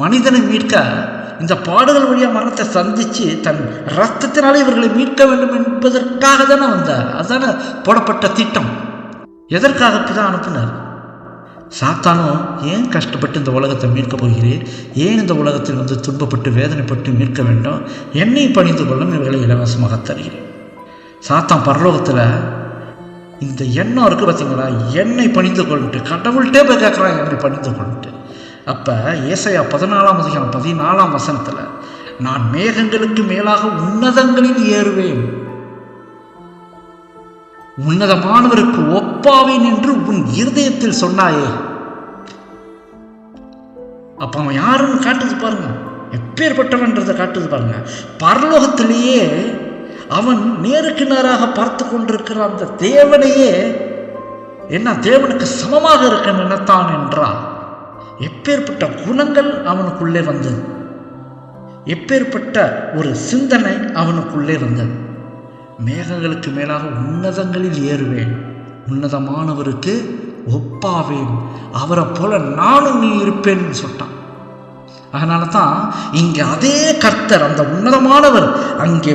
மனிதனை மீட்க இந்த பாடுகள் வழியாக மரணத்தை சந்தித்து தன் ரத்தத்தினாலே இவர்களை மீட்க வேண்டும் என்பதற்காக தானே வந்தார். அதுதானே போடப்பட்ட திட்டம். எதற்காக தான் அனுப்பினார்? சாத்தானும் ஏன் கஷ்டப்பட்டு இந்த உலகத்தை மீட்க போகிறேன், ஏன் இந்த உலகத்தில் வந்து துன்பப்பட்டு வேதனைப்பட்டு மீட்க வேண்டும், என்னை பணிந்து கொள்ளும் இவர்களை இலவசமாக தருகிறேன். சாத்தான் பரலோகத்தில் இந்த எண்ணம் இருக்குது பார்த்தீங்களா, என்னை பணிந்து கொள்ளுட்டு கடவுள்கிட்டே போய் கேட்குறான், என்னை பணிந்து கொள்ளுட்டு. அப்போ ஏசாயா 14:14 நான் மேகங்களுக்கு மேலாக உன்னதங்களில் ஏறுவேன், உன்னதமானவருக்கு ஒப்பாவேன் என்று உன் இருதயத்தில் சொன்னாயே. அப்ப அவன் யாருன்னு காட்டுது பாருங்க, எப்பேற்பட்டவன்றதை காட்டுது பாருங்க. பரலோகத்திலேயே அவன் நேருக்கு நேராக பார்த்து கொண்டிருக்கிற அந்த தேவனையே என்ன தேவனுக்கு சமமாக இருக்க நினைத்தான் என்றால் எப்பேற்பட்ட குணங்கள் அவனுக்குள்ளே வந்தது, எப்பேற்பட்ட ஒரு சிந்தனை அவனுக்குள்ளே வந்தது. மேகங்களுக்கு மேலாக உன்னதங்களில் ஏறுவேன், உன்னதமானவருக்கு ஒப்பாவேன், அவரை போல நானும் நீ இருப்பேன்னு சொல்லிட்டான். அதனால தான் இங்கே அதே கர்த்தர், அந்த உன்னதமானவர் அங்கே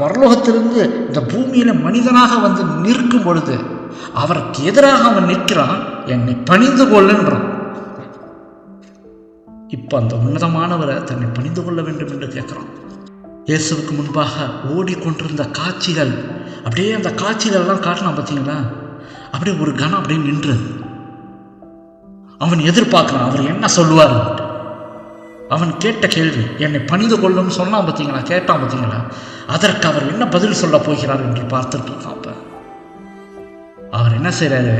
பரலோகத்திலிருந்து இந்த பூமியில மனிதனாக வந்து நிற்கும் பொழுது அவருக்கு எதிராக அவன் நிற்கிறான், என்னை பணிந்து கொள்ளுன்றான். இப்போ அந்த உன்னதமானவரை தன்னை பணிந்து கொள்ள வேண்டும் என்று கேட்குறான். இயேசுவுக்கு முன்பாக ஓடிக்கொண்டிருந்த காட்சிகள், அப்படியே அந்த காட்சிகள்லாம் காட்டினான் பார்த்தீங்களா, அப்படியே ஒரு கணம் அப்படியே நின்றது. அவன் எதிர்பார்க்கிறான் அவர் என்ன சொல்லுவார். அவன் கேட்ட கேள்வி என்னை பணிந்து கொள்ளும் சொன்னான் பார்த்தீங்களா, கேட்டான் பார்த்தீங்களா, அதற்கு அவர் என்ன பதில் சொல்ல போகிறார் என்று பார்த்துட்டு இருக்கான். அப்ப அவர் என்ன செய்கிறாரு,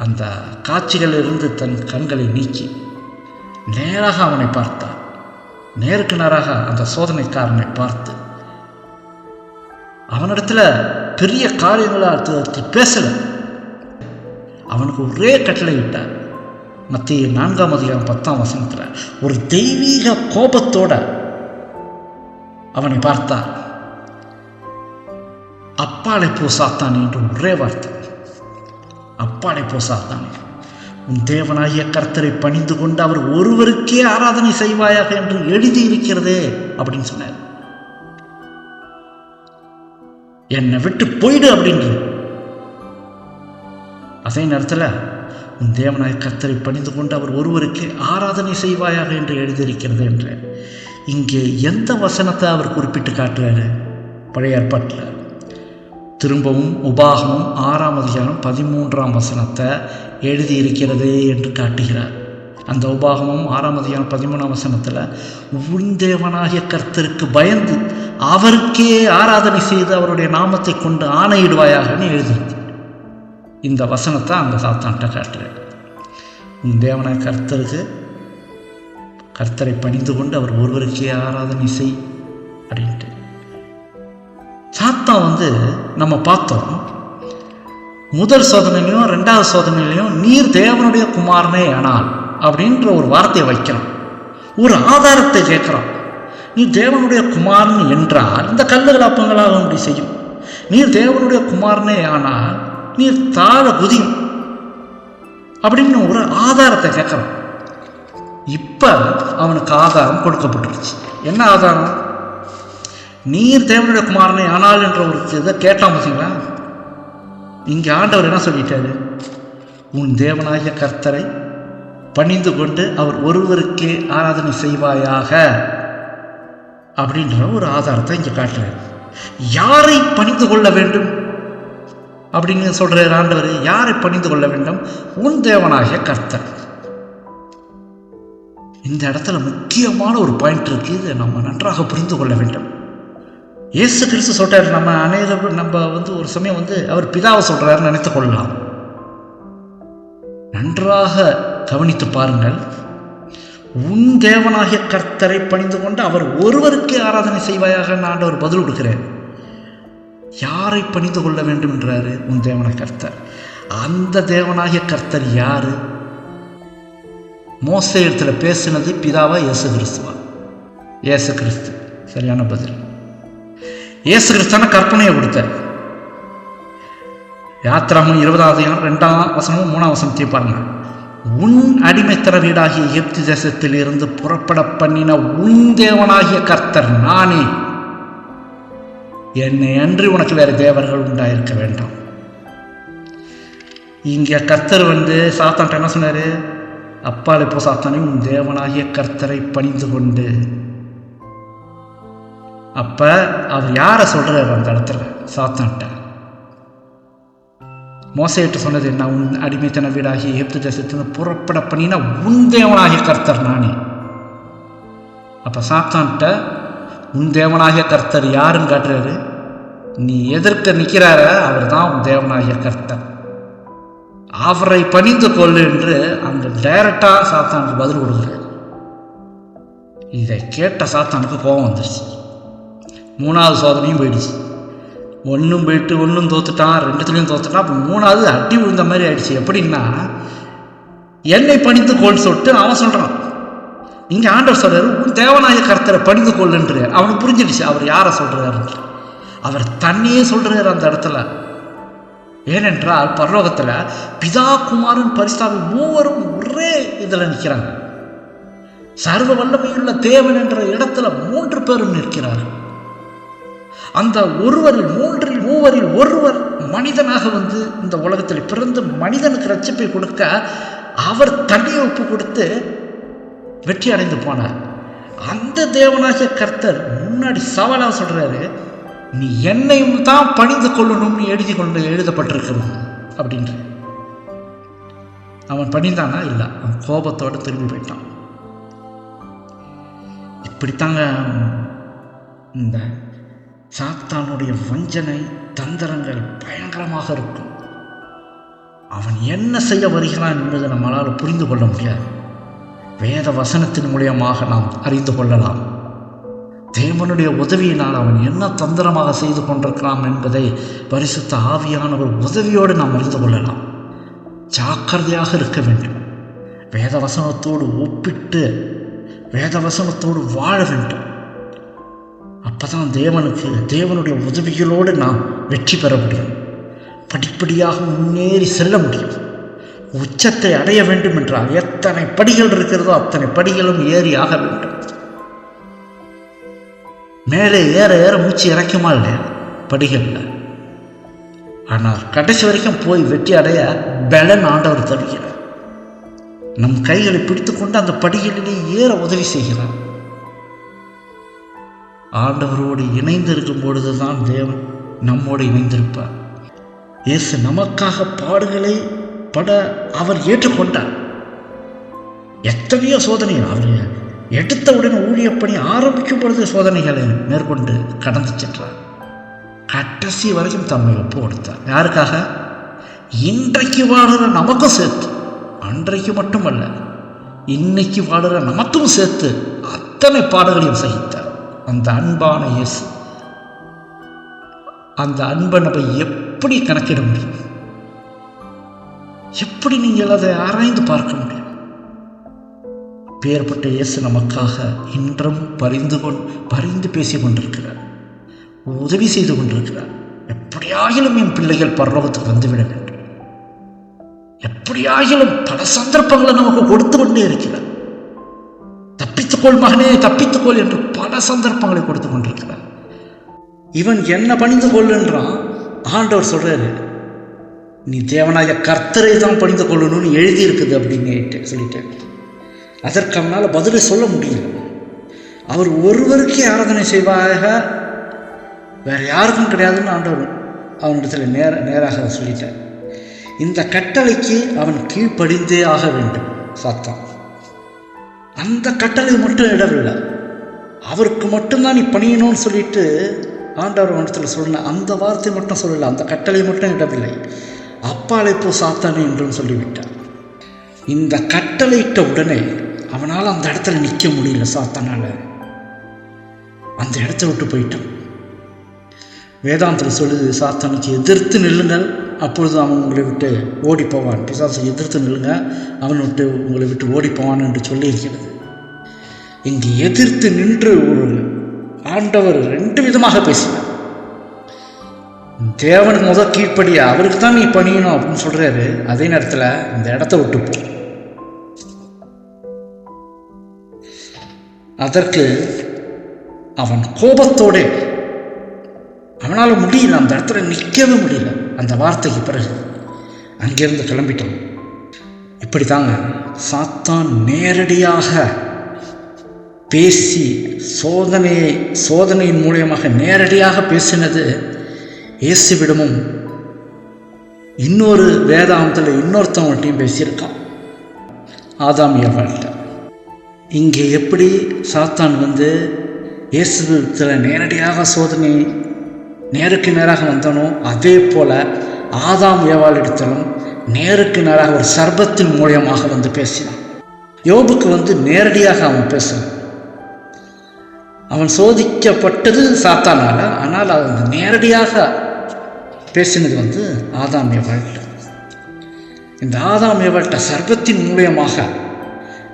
அந்த காட்சிகளில் இருந்து தன் கண்களை நீக்கி நேராக அவனை பார்த்தார். நேருக்கு நேராக அந்த சோதனைக்காரனை பார்த்து அவனிடத்துல பெரிய காரியங்களை பேசல, அவனுக்கு ஒரே கட்டளை விட்டார். மத்திய 4:10 ஒரு தெய்வீக கோபத்தோட அவனை பார்த்தார். அப்பாலை போ சாத்தானே என்று ஒரே வார்த்தை, அப்பாலை போ சாத்தானே, உன் தேவனாகிய கர்த்தரை பணிந்து கொண்டு அவர் ஒருவருக்கே ஆராதனை செய்வாயாக என்று எழுதி இருக்கிறதே அப்படின்னு சொன்னார். என்னை விட்டு போயிடு அப்படின்ற அதே நேரத்தில் உன் தேவனாகிய கர்த்தரை பணிந்து கொண்டு அவர் ஒருவருக்கே ஆராதனை செய்வாயாக என்று எழுதியிருக்கிறது என்று இங்கே எந்த வசனத்தை அவர் குறிப்பிட்டு காட்டுறாரு? பழைய ஏற்பாட்டில் திரும்பவும் உபாகமம் 6:13 எழுதியிருக்கிறது என்று காட்டுகிறார். அந்த உபாகமம் 6:13 உன் தேவனாகிய கர்த்தருக்கு பயந்து அவருக்கே ஆராதனை செய்து அவருடைய நாமத்தை கொண்டு ஆணையிடுவாயாகன்னு எழுதியிருக்கு. இந்த வசனத்தை அந்த சாத்தான்கிட்ட காட்டுறார். உன் தேவனாகிய கர்த்தரை பணிந்து கொண்டு அவர் ஒருவருக்கே ஆராதனை செய் அப்படின்ட்டு. சாத்தான் நம்ம பார்த்தோம், முதல் சோதனையிலையும் 2வது சோதனையிலையும் நீர் தேவனுடைய குமாரனே ஆனால் அப்படின்ற ஒரு வார்த்தையை வைக்கிறான், ஒரு ஆதாரத்தை கேட்கிறான். நீ தேவனுடைய குமாரன் என்றால் இந்த கல்லுகள் அப்பங்களாக அப்படி செய்யும். நீர் தேவனுடைய குமாரனே ஆனால் நீர் தாழ குதியும் அப்படின்னு ஒரு ஆதாரத்தை கேட்கிறான். இப்ப அவனுக்கு ஆதாரம் கொடுக்கப்பட்டுருச்சு. என்ன ஆதாரம்? நீர் தேவனுடைய குமாரனை ஆனால் என்ற ஒரு இதை கேட்டான் பார்த்தீங்களா. இங்க ஆண்டவர் என்ன சொல்லிட்டாரு? உன் தேவனாகிய கர்த்தரை பணிந்து கொண்டு அவர் ஒருவருக்கே ஆராதனை செய்வாயாக அப்படின்ற ஒரு ஆதாரத்தை இங்க காட்டுறாரு. யாரை பணிந்து கொள்ள வேண்டும் அப்படின்னு சொல்றாரு ஆண்டவர். யாரை பணிந்து கொள்ள வேண்டும்? உன் தேவனாகிய கர்த்தர். இந்த இடத்துல முக்கியமான ஒரு பாயிண்ட் இருக்கு, இதை நம்ம நன்றாக புரிந்து கொள்ள வேண்டும். இயேசு கிறிஸ்து சொல்றாரு, நம்ம ஒரு சமயம் அவர் பிதாவை சொல்றாருன்னு நினைத்துக் கொள்ளலாம். நன்றாக கவனித்து பாருங்கள். உன் தேவனாகிய கர்த்தரை பணிந்து கொண்டு அவர் ஒருவருக்கே ஆராதனை செய்வாயாக ஆண்டவர் பதில் கொடுக்கிறார். யாரை பணிந்து கொள்ள வேண்டும் என்றாரு? உன் தேவனாகிய கர்த்தர். அந்த தேவனாகிய கர்த்தர் யாரு? மோசே இடத்துல பேசினது பிதாவா இயேசு கிறிஸ்துவா? இயேசு கிறிஸ்து. சரியான பதில். இயேசு கிறிஸ்தான கற்பனையை கொடுத்தார். யாத்திராகமம் 20 3 பாருங்க. உன் அடிமைத்தன வீடாகிய எகிப்து தேசத்தில் இருந்து புறப்பட பண்ணின உன் தேவனாகிய கர்த்தர் நானே, என்னை அன்றி உனக்கு வேறு தேவர்கள் உண்டாயிருக்க வேண்டாம். இங்க கர்த்தர் சாத்தான் என்ன சொன்னாரு? அப்பால் இப்போ சாத்தானே உன் தேவனாகிய கர்த்தரை பணிந்து கொண்டு. அப்ப அவர் யார சொல்றாரு அந்த இடத்துல? சாத்தான்ட்ட. மோசேட்டு சொன்னது என்ன? உன் அடிமைத்தன வீடாகிய எகிப்து தேசத்திலிருந்து புறப்பட பண்ணினா உன் தேவனாகிய கர்த்தர் நானே. அப்ப சாத்தான்ட்ட உன் தேவனாகிய கர்த்தர் யாருன்னு காட்டுறாரு. நீ எதிர்க்க நிற்கிறார, அவர் தான் உன் தேவனாகிய கர்த்தர், அவரை பணிந்து கொள்ளு என்று அங்க டைரக்டா சாத்தானுக்கு பதில் கொடுக்குறாரு. இதை கேட்ட சாத்தானுக்கு கோபம் வந்துருச்சு. 3வது சோதனையும் போயிடுச்சு. ஒன்றும் போயிட்டு ஒன்றும் தோத்துட்டான், 2த்துலையும் தோத்துட்டான். அப்போ 3வது அடி விழுந்த மாதிரி ஆயிடுச்சு. எப்படின்னா, என்னை பணிந்து கொள் சொல்லிட்டு அவன் சொல்கிறான். இங்கே ஆண்டவர் சொல்கிறாரு உன் தேவனாகிய கர்த்தரை பணிந்து கொள்ளுன்றார். அவனுக்கு புரிஞ்சிடுச்சு அவர் யாரை சொல்கிறாரு. அவர் தன்னையே சொல்கிறார் அந்த இடத்துல. ஏனென்றால் பரலோகத்தில் பிதா குமாரன் பரிசுத்த மூவரும் ஒரே இதில் நிற்கிறாங்க. சர்வ வல்லமையுள்ள தேவன் என்ற இடத்துல 3 பேரும் நிற்கிறார்கள். அந்த ஒருவரில் 3 ஒருவர் மனிதனாக இந்த உலகத்தில் பிறந்து மனிதனுக்கு ரட்சிப்பை கொடுக்க அவர் தன்னையை ஒப்பு கொடுத்து வெற்றி அடைந்து போனார். அந்த தேவனாகிய கர்த்தர் முன்னாடி சவாலாக சொல்றாரு, நீ என்னையும் தான் பணிந்து கொள்ளணும்னு எழுதப்பட்டிருக்கிறது அப்படின்ற. அவன் பணிந்தானா? இல்லை, அவன் கோபத்தோடு திரும்பி போயிட்டான். இப்படித்தாங்க இந்த சாத்தானுடைய வஞ்சனை தந்திரங்கள் பயங்கரமாக இருக்கும். அவன் என்ன செய்ய வருகிறான் என்பதை நம்மளால் புரிந்து கொள்ள முடியாது. வேத வசனத்தின் மூலியமாக நாம் அறிந்து கொள்ளலாம். தேவனுடைய உதவியினால் அவன் என்ன தந்திரமாக செய்து கொண்டிருக்கிறான் என்பதை பரிசுத்த ஆவியானவர் உதவியோடு நாம் அறிந்து கொள்ளலாம். ஜாக்கிரதையாக இருக்க வேண்டும். வேத வசனத்தோடு ஒப்பிட்டு வேத வசனத்தோடு வாழ வேண்டும். அப்பதான் தேவனுடைய உதவிகளோடு நாம் வெற்றி பெற முடியும். படிப்படியாக முன்னேறி செல்ல முடியும். உச்சத்தை அடைய வேண்டும் என்றால் எத்தனை படிகள் இருக்கிறதோ அத்தனை படிகளும் ஏறி ஆக வேண்டும். மேலே ஏற ஏற மூச்சு இறக்குமா இல்லையா படிகள்ல? ஆனால் கடைசி வரைக்கும் போய் வெற்றி அடைய பலன் ஆண்டவர் தருகிறார். நம் கைகளை பிடித்துக்கொண்டு அந்த படிகளிலே ஏற உதவி செய்கிறார். ஆண்டவரோடு இணைந்து இருக்கும் பொழுதுதான் தேவன் நம்மோடு இணைந்திருப்பார். இயேசு நமக்காக பாடுகளை பட அவர் ஏற்றுக்கொண்டார். எத்தனையோ சோதனை அவர் எடுத்தவுடன் ஊழியப்பணி ஆரம்பிக்கும் பொழுது சோதனைகளை மேற்கொண்டு கடந்து சென்றார். கடைசி வரைக்கும் தம்மை ஒப்பு கொடுத்தார். யாருக்காக? இன்றைக்கு வாடுற நமக்கும் சேர்த்து, அன்றைக்கு மட்டுமல்ல இன்னைக்கு வாடுற நமக்கும் சேர்த்து அத்தனை பாடுகளையும் சகித்தார். அந்த அன்பான இயேசு. அந்த அன்பை நம்ம எப்படி கணக்கிட முடியும்? எப்படி நீங்கள் அதை ஆராய்ந்து பார்க்க முடியும்? பேர்பட்ட இயேசு நமக்காக இன்றும் பரிந்து பேசிக் கொண்டிருக்கிறார், உதவி செய்து கொண்டிருக்கிறார். எப்படியாகிலும் என் பிள்ளைகள் பரலோகத்துக்கு வந்துவிட வேண்டும், எப்படியாகிலும் பல சந்தர்ப்பங்களை நமக்கு கொடுத்து கொண்டே இருக்கிறார். தப்பித்துக்கோள் மகனே, தப்பித்துக்கோள் என்று பல சந்தர்ப்பங்களை கொடுத்து கொண்டிருக்கிறார். இவன் என்ன பணிந்து கொள்ளுன்றான். ஆண்டவர் சொல்றாரு, நீ தேவனாய கர்த்தரை தான் பணிந்து கொள்ளணும்னு எழுதியிருக்குது அப்படின்னு சொல்லிட்டேன். அதற்கு அவனால் பதிலை சொல்ல முடியல. அவர் ஒருவருக்கே ஆராதனை செய்வாக, வேற யாருக்கும் கிடையாதுன்னு ஆண்டவர் அவனிடத்துல நேராக சொல்லிட்டார். இந்த கட்டளைக்கு அவன் கீழ்ப்படிந்தே ஆக வேண்டும். சாத்தான் அந்த கட்டளை மட்டும் இடவில்லை, அவருக்கு மட்டும்தான் நீ பணியணும்னு சொல்லிட்டு ஆண்டவர் அவனிடத்தில் சொன்ன அந்த வார்த்தை மட்டும் சொல்லலை, அந்த கட்டளை மட்டும் இடவில்லை. அப்பாலை போ சாத்தானே என்றும் சொல்லிவிட்டார். இந்த கட்டளையிட்ட உடனே அவனால் அந்த இடத்துல நிற்க முடியல. சாத்தானால அந்த இடத்த விட்டு போயிட்டான். வேதாந்தத்தில் சொல்லுது, சாத்தானுக்கு எதிர்த்து நில்லுங்கள், அப்பொழுது அவன் உங்களை விட்டு ஓடி போவான். பிசாசை எதிர்த்து நில்லுங்க, அவன் உங்களை விட்டு ஓடி போவான் என்று சொல்லி இருக்கிறது. இங்கு எதிர்த்து நின்று ஒரு ஆண்டவர் 2 விதமாக பேசினார். தேவனுக்கு முதல் கீழ்ப்படியா, அவருக்கு தான் நீ பணியணும் அப்படின்னு சொல்றாரு. அதே நேரத்தில் இந்த இடத்த விட்டு போ. அதற்கு அவன் கோபத்தோட, அவனால் முடியல, அந்த இடத்துல நிற்கவே முடியல. அந்த வார்த்தைக்கு பிறகு அங்கிருந்து கிளம்பிட்டான். இப்படித்தாங்க சாத்தான் நேரடியாக பேசி சோதனையின் மூலியமாக நேரடியாக பேசினது இயேசுவிடமும் இன்னொரு வேதாந்தத்தில் இன்னொருத்தவங்கள்ட்டையும் பேசியிருக்கான், ஆதாம் ஏவாள்கிட்ட. இங்கே எப்படி சாத்தான் இயேசுவிடத்தில் நேரடியாக சோதனை நேருக்கு நேராக வந்தானோ, அதே போல ஆதாம் ஏவாளிடத்திலும் நேருக்கு நேராக ஒரு சர்பத்தின் மூலியமாக பேசினான். யோபுக்கு நேரடியாக அவன் பேசல. அவன் சோதிக்கப்பட்டது சாத்தானால, ஆனால் அவன் நேரடியாக பேசினது ஆதாம் ஏவாள்கிட்ட. இந்த ஆதாம் ஏவாள்கிட்ட சர்பத்தின் மூலியமாக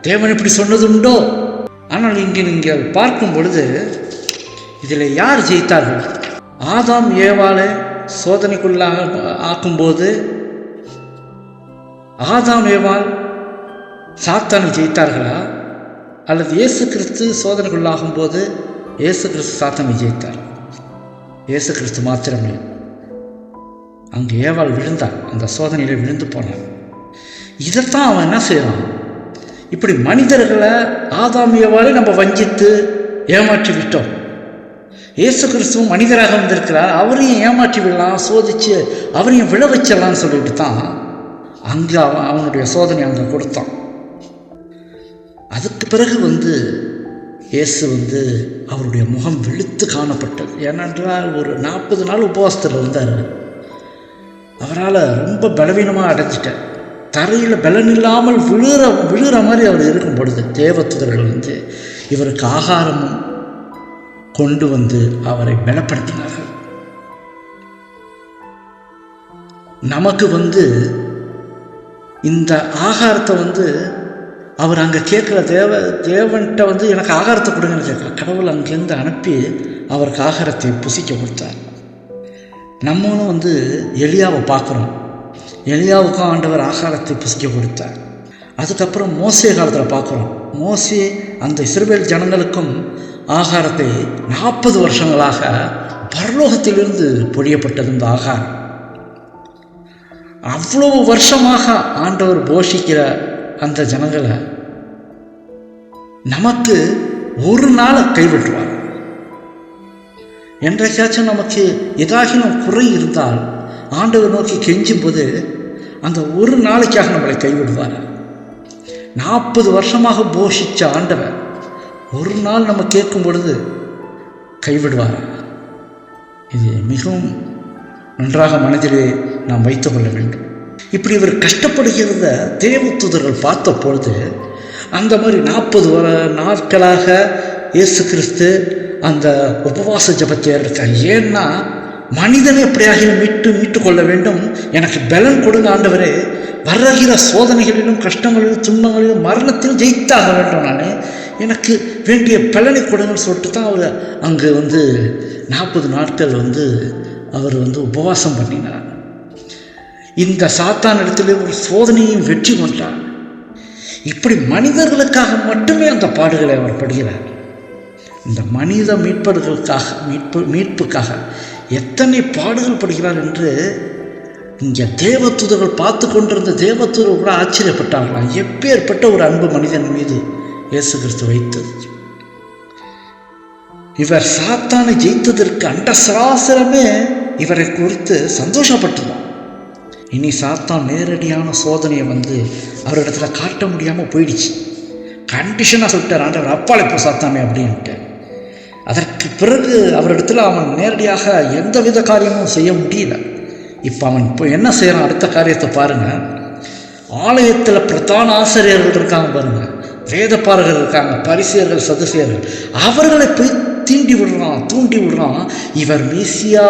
தேவன் இப்படி சொன்னதுண்டோ. ஆனால் இங்கே நீங்கள் பார்க்கும் பொழுது இதில் யார் ஜெயித்தார்கள்? ஆதாம் ஏவாளை சோதனைக்குள்ளாக ஆக்கும்போது ஆதாம் ஏவாள் சாத்தானை ஜெயித்தார்களா, அல்லது இயேசு கிறிஸ்து சோதனைக்குள்ளாகும் போது இயேசு கிறிஸ்து சாத்தானை ஜெயித்தார்? இயேசு கிறிஸ்து மாத்திரமே. அங்கே ஏவாள் விழுந்தாள், அந்த சோதனையில் விழுந்து போனாள். இதைத்தான் அவன் என்ன செய்யறான்? இப்படி மனிதர்களை ஆதாம் ஏவாளை நம்ம வஞ்சித்து ஏமாற்றி விட்டோம். இயேசு கிறிஸ்துவும் மனிதராக வந்திருக்கிறார், அவரையும் ஏமாற்றி விடலாம், சோதிச்சு அவரையும் விழ வச்சிடலாம்னு சொல்லிட்டு தான் அங்கே அவனுடைய சோதனை அங்கே கொடுத்தான். அதுக்கு பிறகு இயேசு அவருடைய முகம் வெளுத்து காணப்பட்டது. ஏனென்றால் ஒரு 40 நாள் உபவாசத்தில் இருந்தார். அவரால் ரொம்ப பலவீனமாக அடைஞ்சிட்டார். தரையில் பலன் இல்லாமல் விழுகிற மாதிரி அவர் இருக்கும் பொழுது தேவதூதர்கள் இவருக்கு ஆகாரமும் கொண்டு அவரை பலப்படுத்தினார்கள். நமக்கு இந்த ஆகாரத்தை அவர் அங்கே கேட்குற தேவன்கிட்ட எனக்கு ஆகாரத்தை கொடுங்கன்னு கேட்கல. கடவுள் அங்கேருந்து அனுப்பி அவருக்கு ஆகாரத்தை புசிக்க கொடுத்தார். நம்மளும் எலியாவை பார்க்குறோம். எலியாவுக்கும் ஆண்டவர் ஆகாரத்தை புசிக்க கொடுத்தார். அதுக்கப்புறம் மோசே காலத்தில் பார்க்குறோம். மோசே அந்த இஸ்ரவேல் ஜனங்களுக்கும் ஆகாரத்தை 40 வருஷங்களாக பரலோகத்திலிருந்து பொழியப்பட்டது. இந்த ஆகாரம் அவ்வளவு வருஷமாக ஆண்டவர் போஷிக்கிற அந்த ஜனங்களை நமக்கு ஒரு நாளை கைவிட்டுவார். என்றைக்காச்சும் நமக்கு ஏதாகினும் குறை இருந்தால் ஆண்டவர் நோக்கி கெஞ்சும் போது அந்த ஒரு நாளைக்காக நம்மளை கைவிடுவார். 40 வருஷமாக போஷித்த ஆண்டவர் ஒரு நாள் நம்ம கேட்கும் பொழுது கைவிடுவார். இது மிகவும் நன்றாக மனதிலே நாம் வைத்துக் கொள்ள வேண்டும். இப்படி இவர் கஷ்டப்படுகிறத தேவதூதர்கள் பார்த்த பொழுது அந்த மாதிரி 40 நாட்களாக இயேசு கிறிஸ்து அந்த உபவாச ஜபத்தை இருக்கார். ஏன்னா மனிதனை எப்படியாக மீட்டு கொள்ள வேண்டும், எனக்கு பலன் கொடுங்க ஆண்டவரே, வருகிற சோதனைகளிலும் கஷ்டங்களிலும் துன்பங்களிலும் மரணத்திலும் ஜெயித்தாக வேண்டும், நான் எனக்கு வேண்டிய பலனை கொடுங்கன்னு சொல்லிட்டு தான் அவர் அங்கே 40 நாட்கள் அவர் உபவாசம் பண்ணினார். இந்த சாத்தான் இடத்துல ஒரு சோதனையும் வெற்றி கொண்டார். இப்படி மனிதர்களுக்காக மட்டுமே அந்த பாடுகளை அவர் படுகிறார். இந்த மனித மீட்புக்காக எத்தனை பாடுகள் படுகிறார் என்று இங்கே தேவதூதர்கள் பார்த்து கொண்டிருந்த தேவதூதர்கள் கூட ஆச்சரியப்பட்டார்களாம். எப்பேற்பட்ட ஒரு அன்பு மனிதன் மீது இயேசு கிறிஸ்து வைத்தது. இவர் சாத்தானை ஜெயித்ததற்கு அண்ட சராசரமே இவரை குறித்து சந்தோஷப்பட்டுதான். இனி சாத்தான் நேரடியான சோதனையை அவரிடத்துல காட்ட முடியாமல் போயிடுச்சு. கண்டிஷனாக சொல்லிட்டார் ஆண்டவர், அப்பாலே போ சாத்தானே அப்படின்ட்டு. அதற்கு பிறகு அவரிடத்துல அவன் நேரடியாக எந்தவித காரியமும் செய்ய முடியல. இப்போ அவன் என்ன செய்கிறான்? அடுத்த காரியத்தை பாருங்கள். ஆலயத்தில் பிரதான ஆசிரியர்கள் இருக்காங்க பாருங்கள், வேதப்பாரகர்கள் இருக்காங்க, பரிசேயர்கள், சதுசேயர்கள், அவர்களை போய் தூண்டி விடுறான். இவர் மேசியா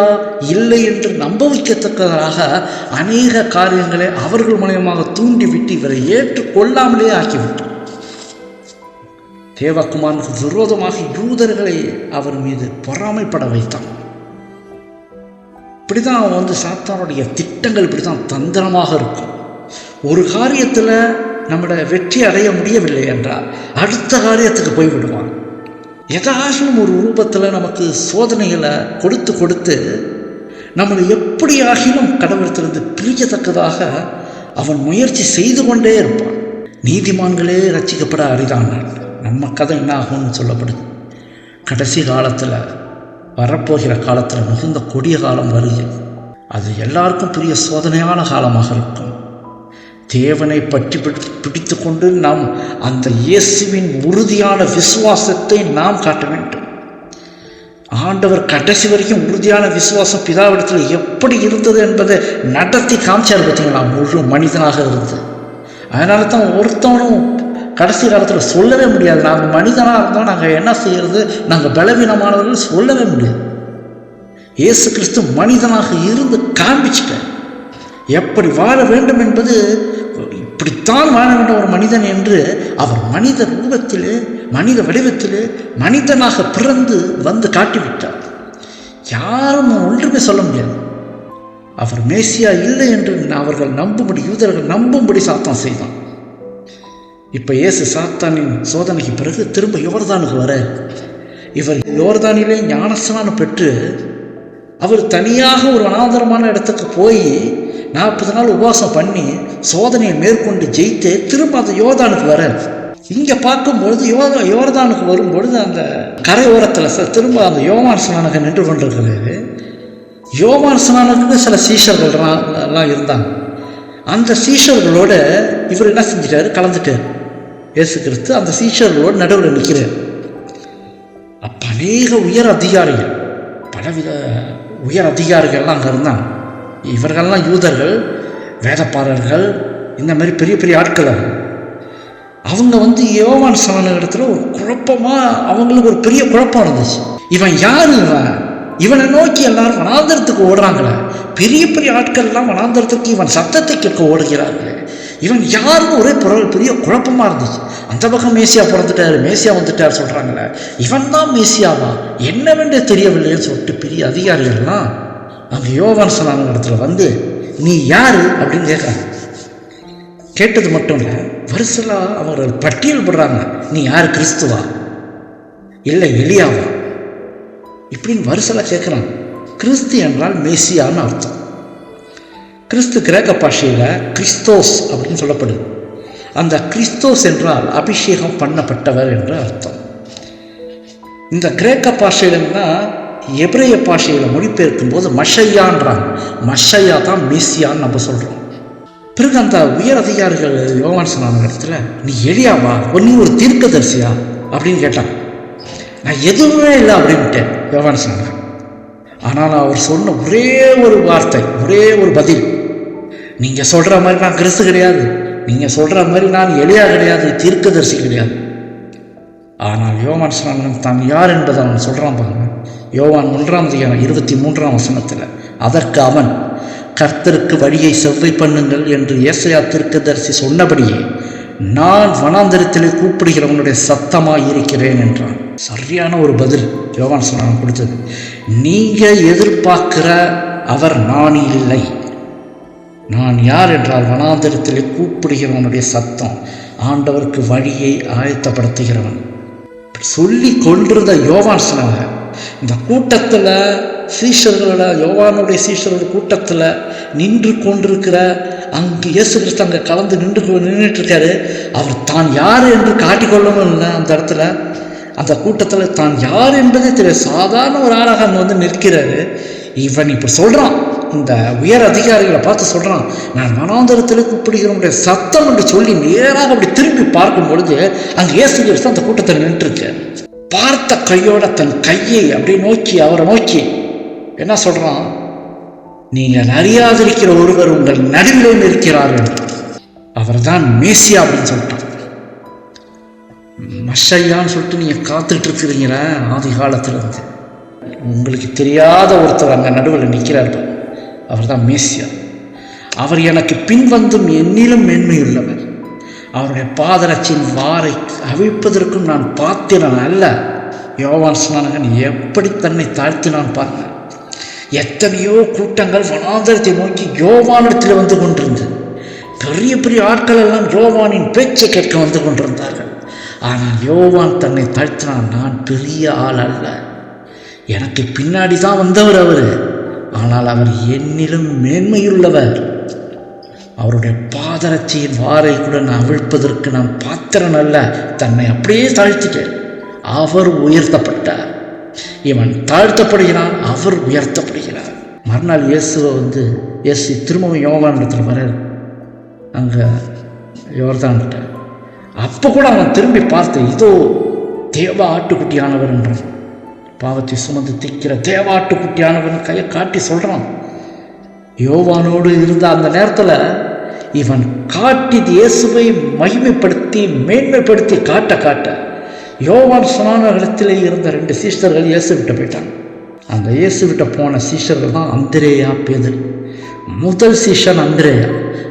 இல்லை என்று நம்ப வைக்கத்தக்கதாக அநேக காரியங்களை அவர்கள் மூலமாக தூண்டி விட்டு இவரை ஏற்றுக்கொள்ளாமலே ஆக்கிவிட்டார். தேவகுமாரனுக்கு விரோதமாக யூதர்களை அவர் மீது பொறாமைப்பட வைத்தான். இப்படிதான் அவன் சாத்தானுடைய திட்டங்கள் இப்படிதான் தந்திரமாக இருக்கும். ஒரு காரியத்தில் நம்மளோட வெற்றி அடைய முடியவில்லை என்றால் அடுத்த காரியத்துக்கு போய்விடுவான். ஏதாச்சும் ஒரு ரூபத்தில் நமக்கு சோதனைகளை கொடுத்து கொடுத்து நம்மளை எப்படி ஆகிலும் கடவுளத்திலிருந்து பிரியத்தக்கதாக அவன் முயற்சி செய்து கொண்டே இருப்பான். நீதிமான்களே ரட்சிக்கப்பட அரிதானான். நம்ம கதை என்ன ஆகும்னு சொல்லப்படுது. கடைசி காலத்தில், வரப்போகிற காலத்தில் மிகுந்த கொடிய காலம் வருகிறது. அது எல்லாருக்கும் பெரிய சோதனையான காலமாக இருக்கும். தேவனை பற்றி பிடித்து கொண்டு நாம் அந்த இயேசுவின் உறுதியான விசுவாசத்தை நாம் காட்ட வேண்டும். ஆண்டவர் கடைசி வரைக்கும் உறுதியான விசுவாசம் பிதாவிடத்தில் எப்படி இருந்தது என்பதை நடத்தி காமிச்சார். பார்த்தீங்களா, முழு மனிதனாக இருந்தது. அதனால தான் ஒருத்தவனும் கடைசி காலத்தில் சொல்லவே முடியாது, நாங்கள் மனிதனாக இருந்தோம், நாங்கள் என்ன செய்யறது, நாங்கள் பலவீனமானவர்கள் சொல்லவே முடியாது. இயேசு கிறிஸ்து மனிதனாக இருந்து காண்பிச்சிட்டார் எப்படி வாழ வேண்டும் என்பது. இப்படித்தான் வாழ வேண்டும் ஒரு மனிதன் என்று அவர் மனித ரூபத்திலே, மனித வடிவத்திலே மனிதனாக பிறந்து வந்து காட்டிவிட்டார். யாரும் ஒன்றுமே சொல்ல முடியாது. அவர் மேசியா இல்லை என்று அவர்கள் நம்பும்படி, யூதர்கள் நம்பும்படி சாத்தான் செய்தான். இப்போ இயேசு சாத்தானின் சோதனைக்கு பிறகு திரும்ப யோர்தானுக்கு வர, இவர் யோர்தானிலே ஞானஸ்நானம் பெற்று அவர் தனியாக ஒரு அனாதரமான இடத்துக்கு போய் 40 நாள் உபவாசம் பண்ணி சோதனையை மேற்கொண்டு ஜெயித்து திரும்ப அந்த யோர்தானுக்கு வர. இங்கே பார்க்கும்பொழுது யோர்தானுக்கு வரும்பொழுது அந்த கரை ஓரத்தில் திரும்ப அந்த யோவான் ஸ்நானகன் நின்று கொண்டிருக்கிறது. யோவான் ஸ்நானனுக்கு சில சீஷர்கள்லாம் இருந்தாங்க. அந்த சீஷர்களோட இவர் என்ன செஞ்சிட்டாரு, கலந்துட்டார். இயேசு கிறிஸ்து அந்த சீஷர்களோடு நடுவில் நிற்கிறார். அப்போ அநேக உயர் அதிகாரிகள், பலவித உயர் அதிகாரிகள்லாம் அங்கே இருந்தாங்க. இவர்கள்லாம் யூதர்கள், வேதப்பாரர்கள், இந்த மாதிரி பெரிய பெரிய ஆட்கள். அவங்க யோவான் ஸ்நானன் இடத்துல ஒரு குழப்பமாக, அவங்களுக்கு ஒரு பெரிய குழப்பம் இருந்துச்சு. இவன் யாரு, இவனை நோக்கி எல்லாரும் வனாந்தரத்துக்கு ஓடுறாங்களே, பெரிய பெரிய ஆட்கள்லாம் வனாந்தரத்துக்கு இவன் சத்தத்தை கேட்க ஓடுகிறார்கள். இவன் யாருன்னு ஒரே பெரிய குழப்பமாக இருந்துச்சு. அந்த பக்கம் மேசியா பிறந்துட்டாரு, மேசியா வந்துட்டார் சொல்கிறாங்களே, இவன் தான் மேசியாவா என்னவென்றே தெரியவில்லைன்னு சொல்லிட்டு பெரிய அதிகாரிகள்லாம் அங்கே யோவான் ஸ்நானன் இடத்துல நீ யாரு அப்படின்னு கேட்குறாங்க. கேட்டது மட்டும் இல்லை, வருஷலாக அவங்க பட்டியல் போடுறாங்க. நீ யார், கிறிஸ்துவா இல்லை எலியாவா இப்படின்னு வருஷலாக கேட்குறாங்க. கிறிஸ்து என்றால் மேசியான்னு அர்த்தம். கிறிஸ்து கிரேக்க பாஷையில் கிறிஸ்தோஸ் அப்படின்னு சொல்லப்படுது. அந்த கிறிஸ்தோஸ் என்றால் அபிஷேகம் பண்ணப்பட்டவர் என்று அர்த்தம். இந்த கிரேக்க பாஷையில்னா எபிரேய பாஷையில் மொழிபெயர்க்கும் போது மஷையான்றாங்க. மஷையா தான் மேசியான்னு நம்ம சொல்கிறோம். பிறகு அந்த உயர் அதிகாரிகள் யோவான் ஸ்நானன் இடத்துல நீ எலியாவா, நீ ஒரு தீர்க்கதரிசியா அப்படின்னு கேட்டாங்க. நான் எதுவுமே இல்லை அப்படின்ட்டேன் யோவான் ஸ்நானன். ஆனால் அவர் சொன்ன ஒரே ஒரு வார்த்தை, ஒரே ஒரு பதில், நீங்கள் சொல்கிற மாதிரி நான் கிறிஸ்து கிடையாது, நீங்கள் சொல்கிற மாதிரி நான் எலியா கிடையாது, தீர்க்கதரிசி கிடையாது. ஆனால் யோவான் ஸ்நானன் தான் யார் என்பதை அவன் சொல்கிறான் பாருங்க. யோவான் 1:23 அதற்கு அவன், கர்த்தருக்கு வழியை செவ்வை பண்ணுங்கள் என்று ஏசாயா தீர்க்கதரிசி சொன்னபடியே நான் வனாந்தரத்திலே கூப்பிடுகிறவனுடைய சத்தமாய் இருக்கிறேன் என்றான். சரியான ஒரு பதில் யோவான் ஸ்நானன் கொடுத்தது. நீங்கள் எதிர்பார்க்கிற அவர் நான் இல்லை. நான் யார் என்றால் வனாந்தரத்திலே கூப்பிடுகிறவனுடைய சத்தம், ஆண்டவருக்கு வழியை ஆயத்தப்படுத்துகிறவன் சொல்லி கொண்டிருந்த யோவான் ஸ்நானன் இந்த கூட்டத்தில், சீஷர்களோட, யோவானுடைய சீஷர்கள் கூட்டத்தில் நின்று கொண்டிருக்கிற அங்கு இயேசு கிறிஸ்து அங்கே கலந்து நின்றுட்டு இருக்காரு. அவர் தான் யார் என்று காட்டிக்கொள்ளவும் இல்லை. அந்த இடத்துல அந்த கூட்டத்தில் தான் யார் என்பதே தெரியாது. சாதாரண ஒரு ஆளாக அங்கே நிற்கிறாரு. இவன் இப்போ சொல்கிறான், இந்த உயர் அதிகாரிகளை பார்த்து சொல்கிறான், நான் வனாந்தரத்தில் கூப்பிடுகிறவனுடைய சத்தம் என்று சொல்லி நேராக அப்படி திரும்பி பார்க்கும் பொழுது அங்கே இயேசு கிறிஸ்து அந்த கூட்டத்தில் நின்றுருக்கு. பார்த்த கையோட தன் கையை அப்படி நோக்கி, அவரை நோக்கி என்ன சொல்றான், நீங்கள் அறியாதிருக்கிற ஒருவர் உங்கள் நடுவில் இருக்கிறார் என்றார். அவர் தான் மேசியா அப்படின்னு சொல்லிட்டான். மஷையான்னு சொல்லிட்டு நீங்க காத்துட்டு இருக்கிறீங்களா, ஆதி காலத்திலிருந்து உங்களுக்கு தெரியாத ஒருத்தர் அங்கே நடுவில் நிற்கிறார், அவர் தான் மேசியா. அவர் எனக்கு பின்வந்தும் என்னிலும் மென்மையுள்ளவர், அவருடைய பாதரட்சியின் வாரை அவிழ்ப்பதற்கும் நான் பாத்திரன் அல்ல. யோவான் ஸ்நானகன் எப்படி தன்னை தாழ்த்தினான் பாருங்க. எத்தனையோ கூட்டங்கள் வனாந்தரத்தை நோக்கி யோவானிடத்தில் வந்து கொண்டிருந்தது. பெரிய பெரிய ஆட்கள் எல்லாம் யோவானின் பேச்சை கேட்க வந்து கொண்டிருந்தார்கள். ஆனால் யோவான் தன்னை தாழ்த்தினான். நான் பெரிய ஆள் அல்ல, எனக்கு பின்னாடி தான் வந்தவர் அவர், ஆனால் அவர் என்னிலும் மேன்மையுள்ளவர். அவருடைய பாதரட்சியின் வாரை கூட நான் அவிழ்ப்பதற்கு நான் பாத்திரன் அல்ல. தன்னை அப்படியே தாழ்த்திட்டேன். அவர் உயர்த்தப்பட்டார். இவன் தாழ்த்தப்படுகிறான், அவர் உயர்த்தப்படுகிறார். மறுநாள் இயேசு திரும்பவும் யோவான் இடத்துல வர அங்கே யோர்தான்கிட்ட. அப்போ கூட அவன் திரும்பி பார்த்து, இதோ தேவ ஆட்டுக்குட்டியானவர் என்றான். பாவத்தை சுமந்து திக்கிற தேவ ஆட்டுக்குட்டியானவன் கையை காட்டி சொல்கிறான். யோவானோடு இருந்த அந்த நேரத்தில் இவன் காட்டி இயேசுவை மகிமைப்படுத்தி மேன்மைப்படுத்தி காட்ட யோவான் ஸ்நானகத்தில் இருந்த 2 சீஷர்கள் இயேசு விட்டு போயிட்டாங்க. அந்த இயேசு விட்ட போன சீஷர்கள் தான் அந்திரேயா, பேதுரு. முதல் சீஷன் அந்திரேயா.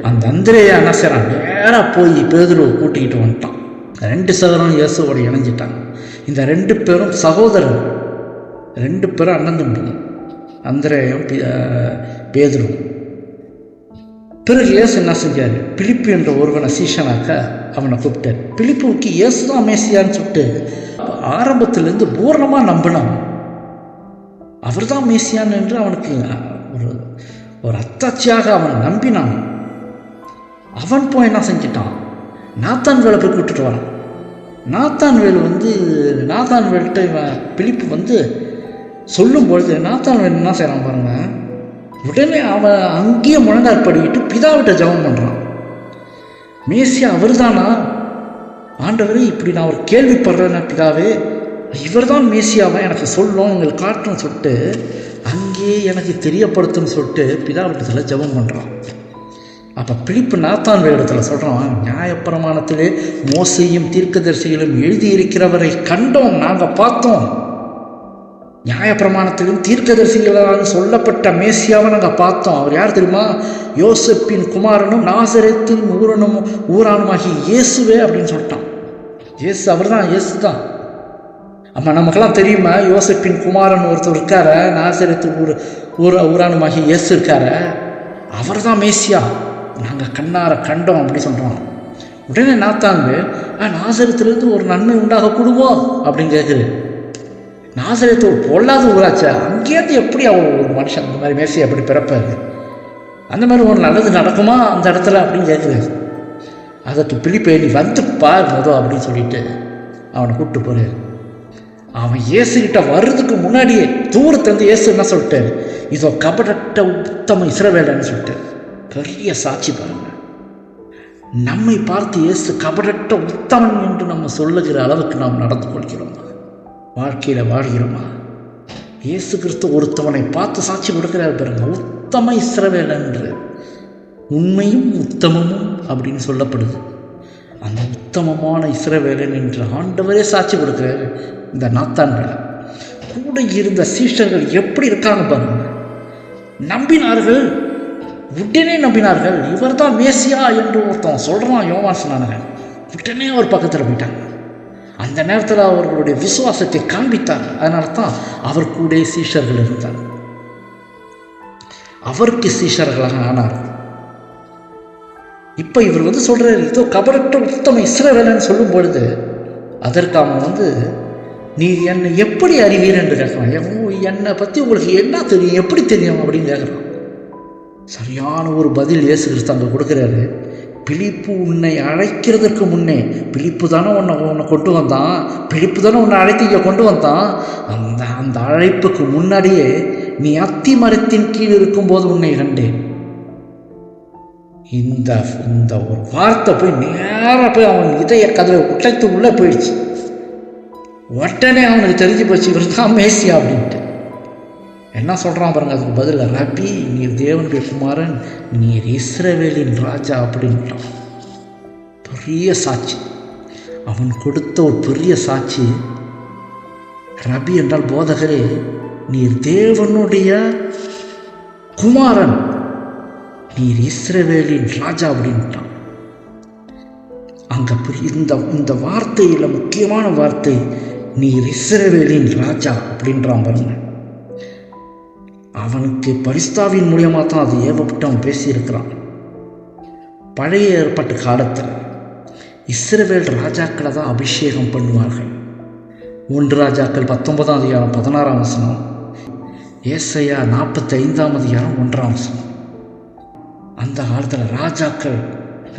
அந்த அந்திரேயா என்ன செய்றான், நேராக போய் பேதுருவை கூட்டிக்கிட்டு வந்துட்டான். 2 சகோதரனும் இயேசுவோட இணைஞ்சிட்டாங்க. இந்த 2 பேரும் சகோதரர், 2 பேரும் அண்ணன் தம்பிங்க, அந்திரேயும் பேதுருவும். பிறகு இயேசு என்ன செஞ்சார், பிலிப்பு என்ற ஒருவனை சீஷனாக்க அவனை கூப்பிட்டார். பிலிப்புவுக்கு இயேசு தான் மேசியான்னு சொல்லிட்டு ஆரம்பத்திலேருந்து பூர்ணமாக நம்பினான். அவர் தான் மேசியான் என்று அவனுக்கு ஒரு அத்தாட்சியாக அவன் நம்பினான். அவன் போய் என்ன செஞ்சிட்டான், நாத்தான்வேலை போய் கூப்பிட்டுட்டு வரான். நாத்தான்வேல்கிட்ட பிலிப்பு சொல்லும்பொழுது நாத்தான்வேல் என்ன செய்கிறான் பாருங்க, உடனே அவன் அங்கேயே முழங்கால் படிக்கிட்டு பிதாவிட்ட ஜெபம் பண்ணுறான். மேசியா அவர் தானா ஆண்டவரே, இப்படி நான் ஒரு கேள்விப்படுறேன்னா பிதாவே, இவர் தான் மேசியாவை எனக்கு சொல்லணும், எங்களுக்கு காட்டணும்னு சொல்லிட்டு அங்கேயே எனக்கு தெரியப்படுத்துன்னு சொல்லிட்டு பிதாவிட்டத்தில் ஜெபம் பண்ணுறான். அப்போ பிலிப்பு நாத்தான்வேல் இடத்துல சொல்கிறான், நியாயப்பிரமாணத்திலே மோசையும் தீர்க்கதரிசிகளும் எழுதியிருக்கிறவரை கண்டோம், நாங்கள் பார்த்தோம். நியாயப்பிரமாணத்திலும் தீர்க்கதரிசிகளால் சொல்லப்பட்ட மேசியாவை நாங்கள் பார்த்தோம். அவர் யார் தெரியுமா, யோசேப்பின் குமாரனும் நாசரேத்தின் ஊரானுமாகிய இயேசுவே அப்படின்னு சொல்லிட்டான். இயேசு அவர் தான், இயேசு தான். ஆமாம், நமக்கெல்லாம் தெரியுமா, யோசேப்பின் குமாரன் ஒருத்தர் இருக்கார, நாசரேத்து ஊரானுமாகிய இயேசு இருக்கார, அவர் தான் மேசியா, நாங்கள் கண்ணார கண்டோம் அப்படி சொல்கிறோம். உடனே நாத்தான்வேல், நாசரேத்திலிருந்து ஒரு நன்மை உண்டாக கூடுமோ அப்படின்னு கேட்குது. நாசரேத்து ஒரு பொல்லாத ஊராச்சா, அங்கேயிருந்து எப்படி ஒரு மனுஷன் அந்த மாதிரி மேசியா எப்படி பிறப்பாரு, அந்த மாதிரி ஒரு நல்லது நடக்குமா அந்த இடத்துல அப்படின்னு கேட்குறாரு. அதற்கு பிலிப்பே, நீ வந்து பார் அப்படின்னு சொல்லிட்டு அவனை கூப்பிட்டு போகிறார். அவன் இயேசுகிட்ட வர்றதுக்கு முன்னாடியே தூரத்துலேருந்து இயேசு என்ன சொல்லிட்டார், இதோ கபடட்ட உத்தம இஸ்ரவேலன்னு சொல்லிட்டார். பெரிய சாட்சி பாருங்க. நம்மை பார்த்து இயேசு கபடட்ட உத்தமன் என்று நம்ம சொல்லுகிற அளவுக்கு நாம் நடந்து கொள்கிறோமா, வாழ்க்கையில் வாழ்கிறோமா? இயேசு கிறிஸ்து ஒருத்தவனை பார்த்து சாட்சி கொடுக்கிறார் பாருங்க, உத்தம இஸ்ரவேலன் என்று. உண்மையும் உத்தமமும் அப்படின்னு சொல்லப்படுது. அந்த உத்தமமான இஸ்ரவேலன் என்று ஆண்டவரே சாட்சி கொடுக்கிறார். இந்த நாத்தான்வேலை கூட இருந்த சீஷர்கள் எப்படி இருக்காங்க பாருங்க, நம்பினார்கள், உடனே நம்பினார்கள். இவர் தான் மேசியா என்று ஒருத்தன் சொல்கிறான் யோவான் ஸ்நானகன், உடனே அவர் பக்கத்தில் போயிட்டாங்க. அந்த நேரத்தில் அவர்களுடைய விசுவாசத்தை காண்பித்தார். அதனால தான் அவர் கூட சீஷர்கள் இருந்தார், அவருக்கு சீஷர்களாக ஆனார். இப்போ இவர் சொல்கிறார், இதோ கபடற்ற உத்தம இஸ்ரவேலன்னு சொல்லும் பொழுது அதற்கு அவன் நீ என்னை எப்படி அறிவீர் என்று கேட்கலாம். என்னை பற்றி உங்களுக்கு என்ன தெரியும், எப்படி தெரியும் அப்படின்னு கேட்குறான். சரியான ஒரு பதில் இயேசு கிறிஸ்து அங்கே கொடுக்குறாரு. பிலிப்பு உன்னை அழைக்கிறதுக்கு முன்னே, பிலிப்பு தானே உன்னை கொண்டு வந்தான், பிலிப்பு தானே உன்னை அழைத்து இங்கே கொண்டு வந்தான். அந்த அழைப்புக்கு முன்னாடியே நீ அத்தி மரத்தின் கீழ் இருக்கும்போது உன்னை கண்டேன். இந்த ஒரு வார்த்தை போய் நேராக போய் அவன் இதய கதவை உடைத்து உள்ளே போயிடுச்சு. உடனே அவனுக்கு தெரிஞ்சு போச்சு, இவர் தான் மேசியா அப்படின்ட்டு. என்ன சொல்கிறான் பாருங்க அதுக்கு பதில், ரபி, நீர் தேவனுடைய குமாரன், நீர் இஸ்ரவேலின் ராஜா அப்படின்ட்டான். பெரிய சாட்சி, அவன் கொடுத்த ஒரு பெரிய சாட்சி. ரபி என்றால் போதகரே, நீர் தேவனுடைய குமாரன், நீர் இஸ்ரவேலின் ராஜா அப்படின்ட்டான். அங்கே இந்த வார்த்தையில் முக்கியமான வார்த்தை, நீர் இஸ்ரவேலின் ராஜா அப்படின்றான் பாருங்க. அவனுக்கு பரிஸ்தாவின் மூலியமாக தான் அது ஏவப்பட்டு அவன் பேசியிருக்கிறான். பழைய ஏற்பாட்டு காலத்தில் இஸ்ரவேல் ராஜாக்களை தான் அபிஷேகம் பண்ணுவார்கள். 1 ராஜாக்கள் 19ஆம் அதிகாரம் 16ஆம் வசனம், ஏசாயா 45ஆம் அதிகாரம் 1ஆம் வசனம். அந்த காலத்தில்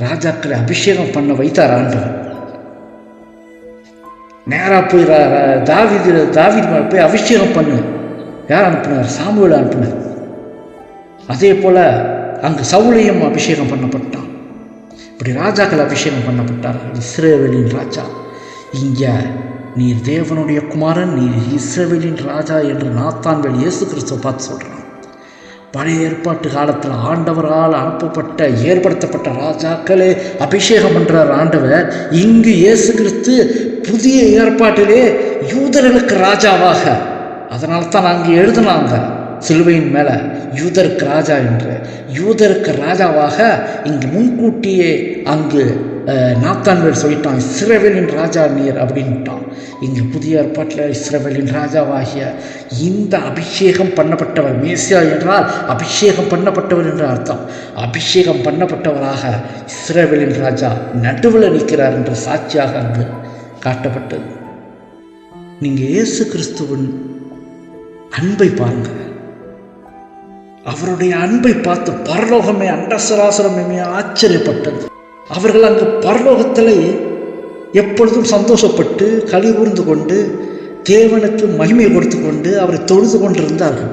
ராஜாக்களை அபிஷேகம் பண்ண வைத்தார் ஆண்டவர். நேராக போய் தாவீது போய் அபிஷேகம் பண்ணு. யார் அனுப்பினார்? சாமுவேல் அனுப்பினார். அதே போல் அங்கு சவுலையும் அபிஷேகம் பண்ணப்பட்டான். இப்படி ராஜாக்கள் அபிஷேகம் பண்ணப்பட்டார்கள். இஸ்ரவேலின் ராஜா. இங்கே நீர் தேவனுடைய குமாரன், நீர் இஸ்ரவேலின் ராஜா என்று நாத்தான்வேல் இயேசு கிறிஸ்துவை பார்த்து சொல்கிறான். பழைய ஏற்பாட்டு காலத்தில் ஆண்டவரால் ஏற்படுத்தப்பட்ட ராஜாக்களே அபிஷேகம் பண்ணுறார் ஆண்டவர். இங்கு இயேசு கிறிஸ்து புதிய ஏற்பாட்டிலே யூதர்களுக்கு ராஜாவாக, அதனால தான் அங்கே எழுதினாங்க சிலுவையின் மேலே யூதருக்கு ராஜா என்று. யூதருக்கு ராஜாவாக இங்கு முன்கூட்டியே அங்கு நாத்தான்வேல் சொல்லிட்டான், இஸ்ரவேலின் ராஜா நீர் அப்படின்ட்டான். இங்கு புதிய ஏற்பாட்டில் இஸ்ரவேலின் ராஜாவாகிய இந்த அபிஷேகம் பண்ணப்பட்டவர், மேசியா என்றால் அபிஷேகம் பண்ணப்பட்டவர் என்று அர்த்தம். அபிஷேகம் பண்ணப்பட்டவராக இஸ்ரவேலின் ராஜா நடுவில் நிற்கிறார் என்று சாட்சியாக அங்கு காட்டப்பட்டது. நீங்கள் இயேசு கிறிஸ்துவின் அன்பை பாருங்கள். அவருடைய அன்பை பார்த்து பரலோகமே அண்டசராசரமே ஆச்சரியப்பட்டது. அவர்கள் அங்கு பரலோகத்தில் எப்பொழுதும் சந்தோஷப்பட்டு களி கூர்ந்து கொண்டு தேவனுக்கு மகிமை கொடுத்து கொண்டு அவரை தொழுது கொண்டிருந்தார்கள்.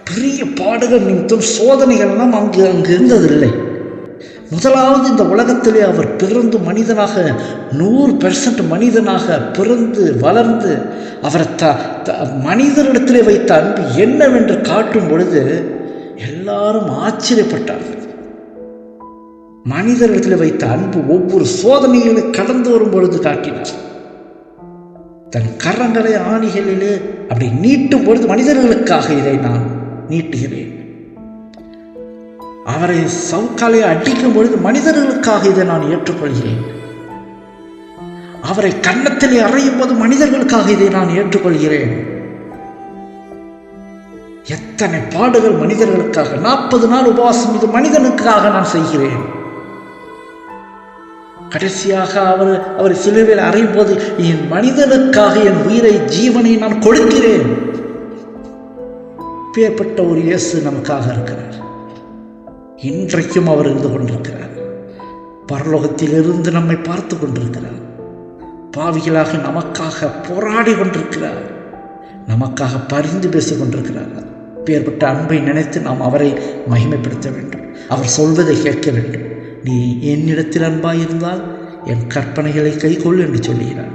பெரிய பாடுகள் நிமித்தம் சோதனைகள்லாம் அங்கு இருந்ததில்லை. முதலாவது இந்த உலகத்திலே அவர் பிறந்து மனிதனாக 100% மனிதனாக பிறந்து வளர்ந்து அவரை மனிதனிடத்திலே வைத்த அன்பு என்னவென்று காட்டும் பொழுது எல்லாரும் ஆச்சரியப்பட்டார்கள். மனிதர்களிடத்தில் வைத்த அன்பு ஒவ்வொரு சோதனைகளை கடந்து வரும் பொழுது காட்டினார். தன் கரங்களை ஆணிகளிலே அப்படி நீட்டும் பொழுது மனிதர்களுக்காக இதை நான் நீட்டுகிறேன். அவரை சவுக்காலை அடிக்கும் பொழுது மனிதர்களுக்காக இதை நான் ஏற்றுக்கொள்கிறேன். அவரை கன்னத்திலே அறையும் போது மனிதர்களுக்காக இதை நான் ஏற்றுக்கொள்கிறேன். எத்தனை பாடுகள் மனிதர்களுக்காக. 40 நாள் உபவாசம் இது மனிதனுக்காக நான் செய்கிறேன். கடைசியாக அவர் சிலுவையில் அறையும் போது என் மனிதனுக்காக என் உயிரை ஜீவனை நான் கொடுக்கிறேன். பேர்பட்ட ஒரு இயேசு நமக்காக இருக்கிறார். இன்றைக்கும் அவர் இருந்து கொண்டிருக்கிறார். பரலோகத்திலிருந்து நம்மை பார்த்து கொண்டிருக்கிறார். பாவிகளாக நமக்காக போராடி கொண்டிருக்கிறார். நமக்காக பரிந்து பேசிக் கொண்டிருக்கிறார். பேர்பட்ட அன்பை நினைத்து நாம் அவரை மகிமைப்படுத்த வேண்டும். அவர் சொல்வதை கேட்க வேண்டும். நீ என்னிடத்தில் அன்பாயிருந்தால் என் கற்பனைகளை கைக்கொள் என்று சொல்லுகிறார்.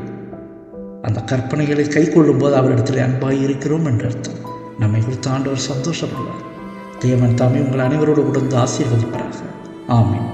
அந்த கற்பனைகளை கை கொள்ளும் போது அவரிடத்தில் அன்பாயிருக்கிறோம் என்று அர்த்தம். நம்மை குறித்து ஆண்டவர் சந்தோஷப்படுவார். தேவன் தாமே உங்கள் அனைவரோடு உடந்து ஆசீர்வதிப்பார்கள். ஆமென்.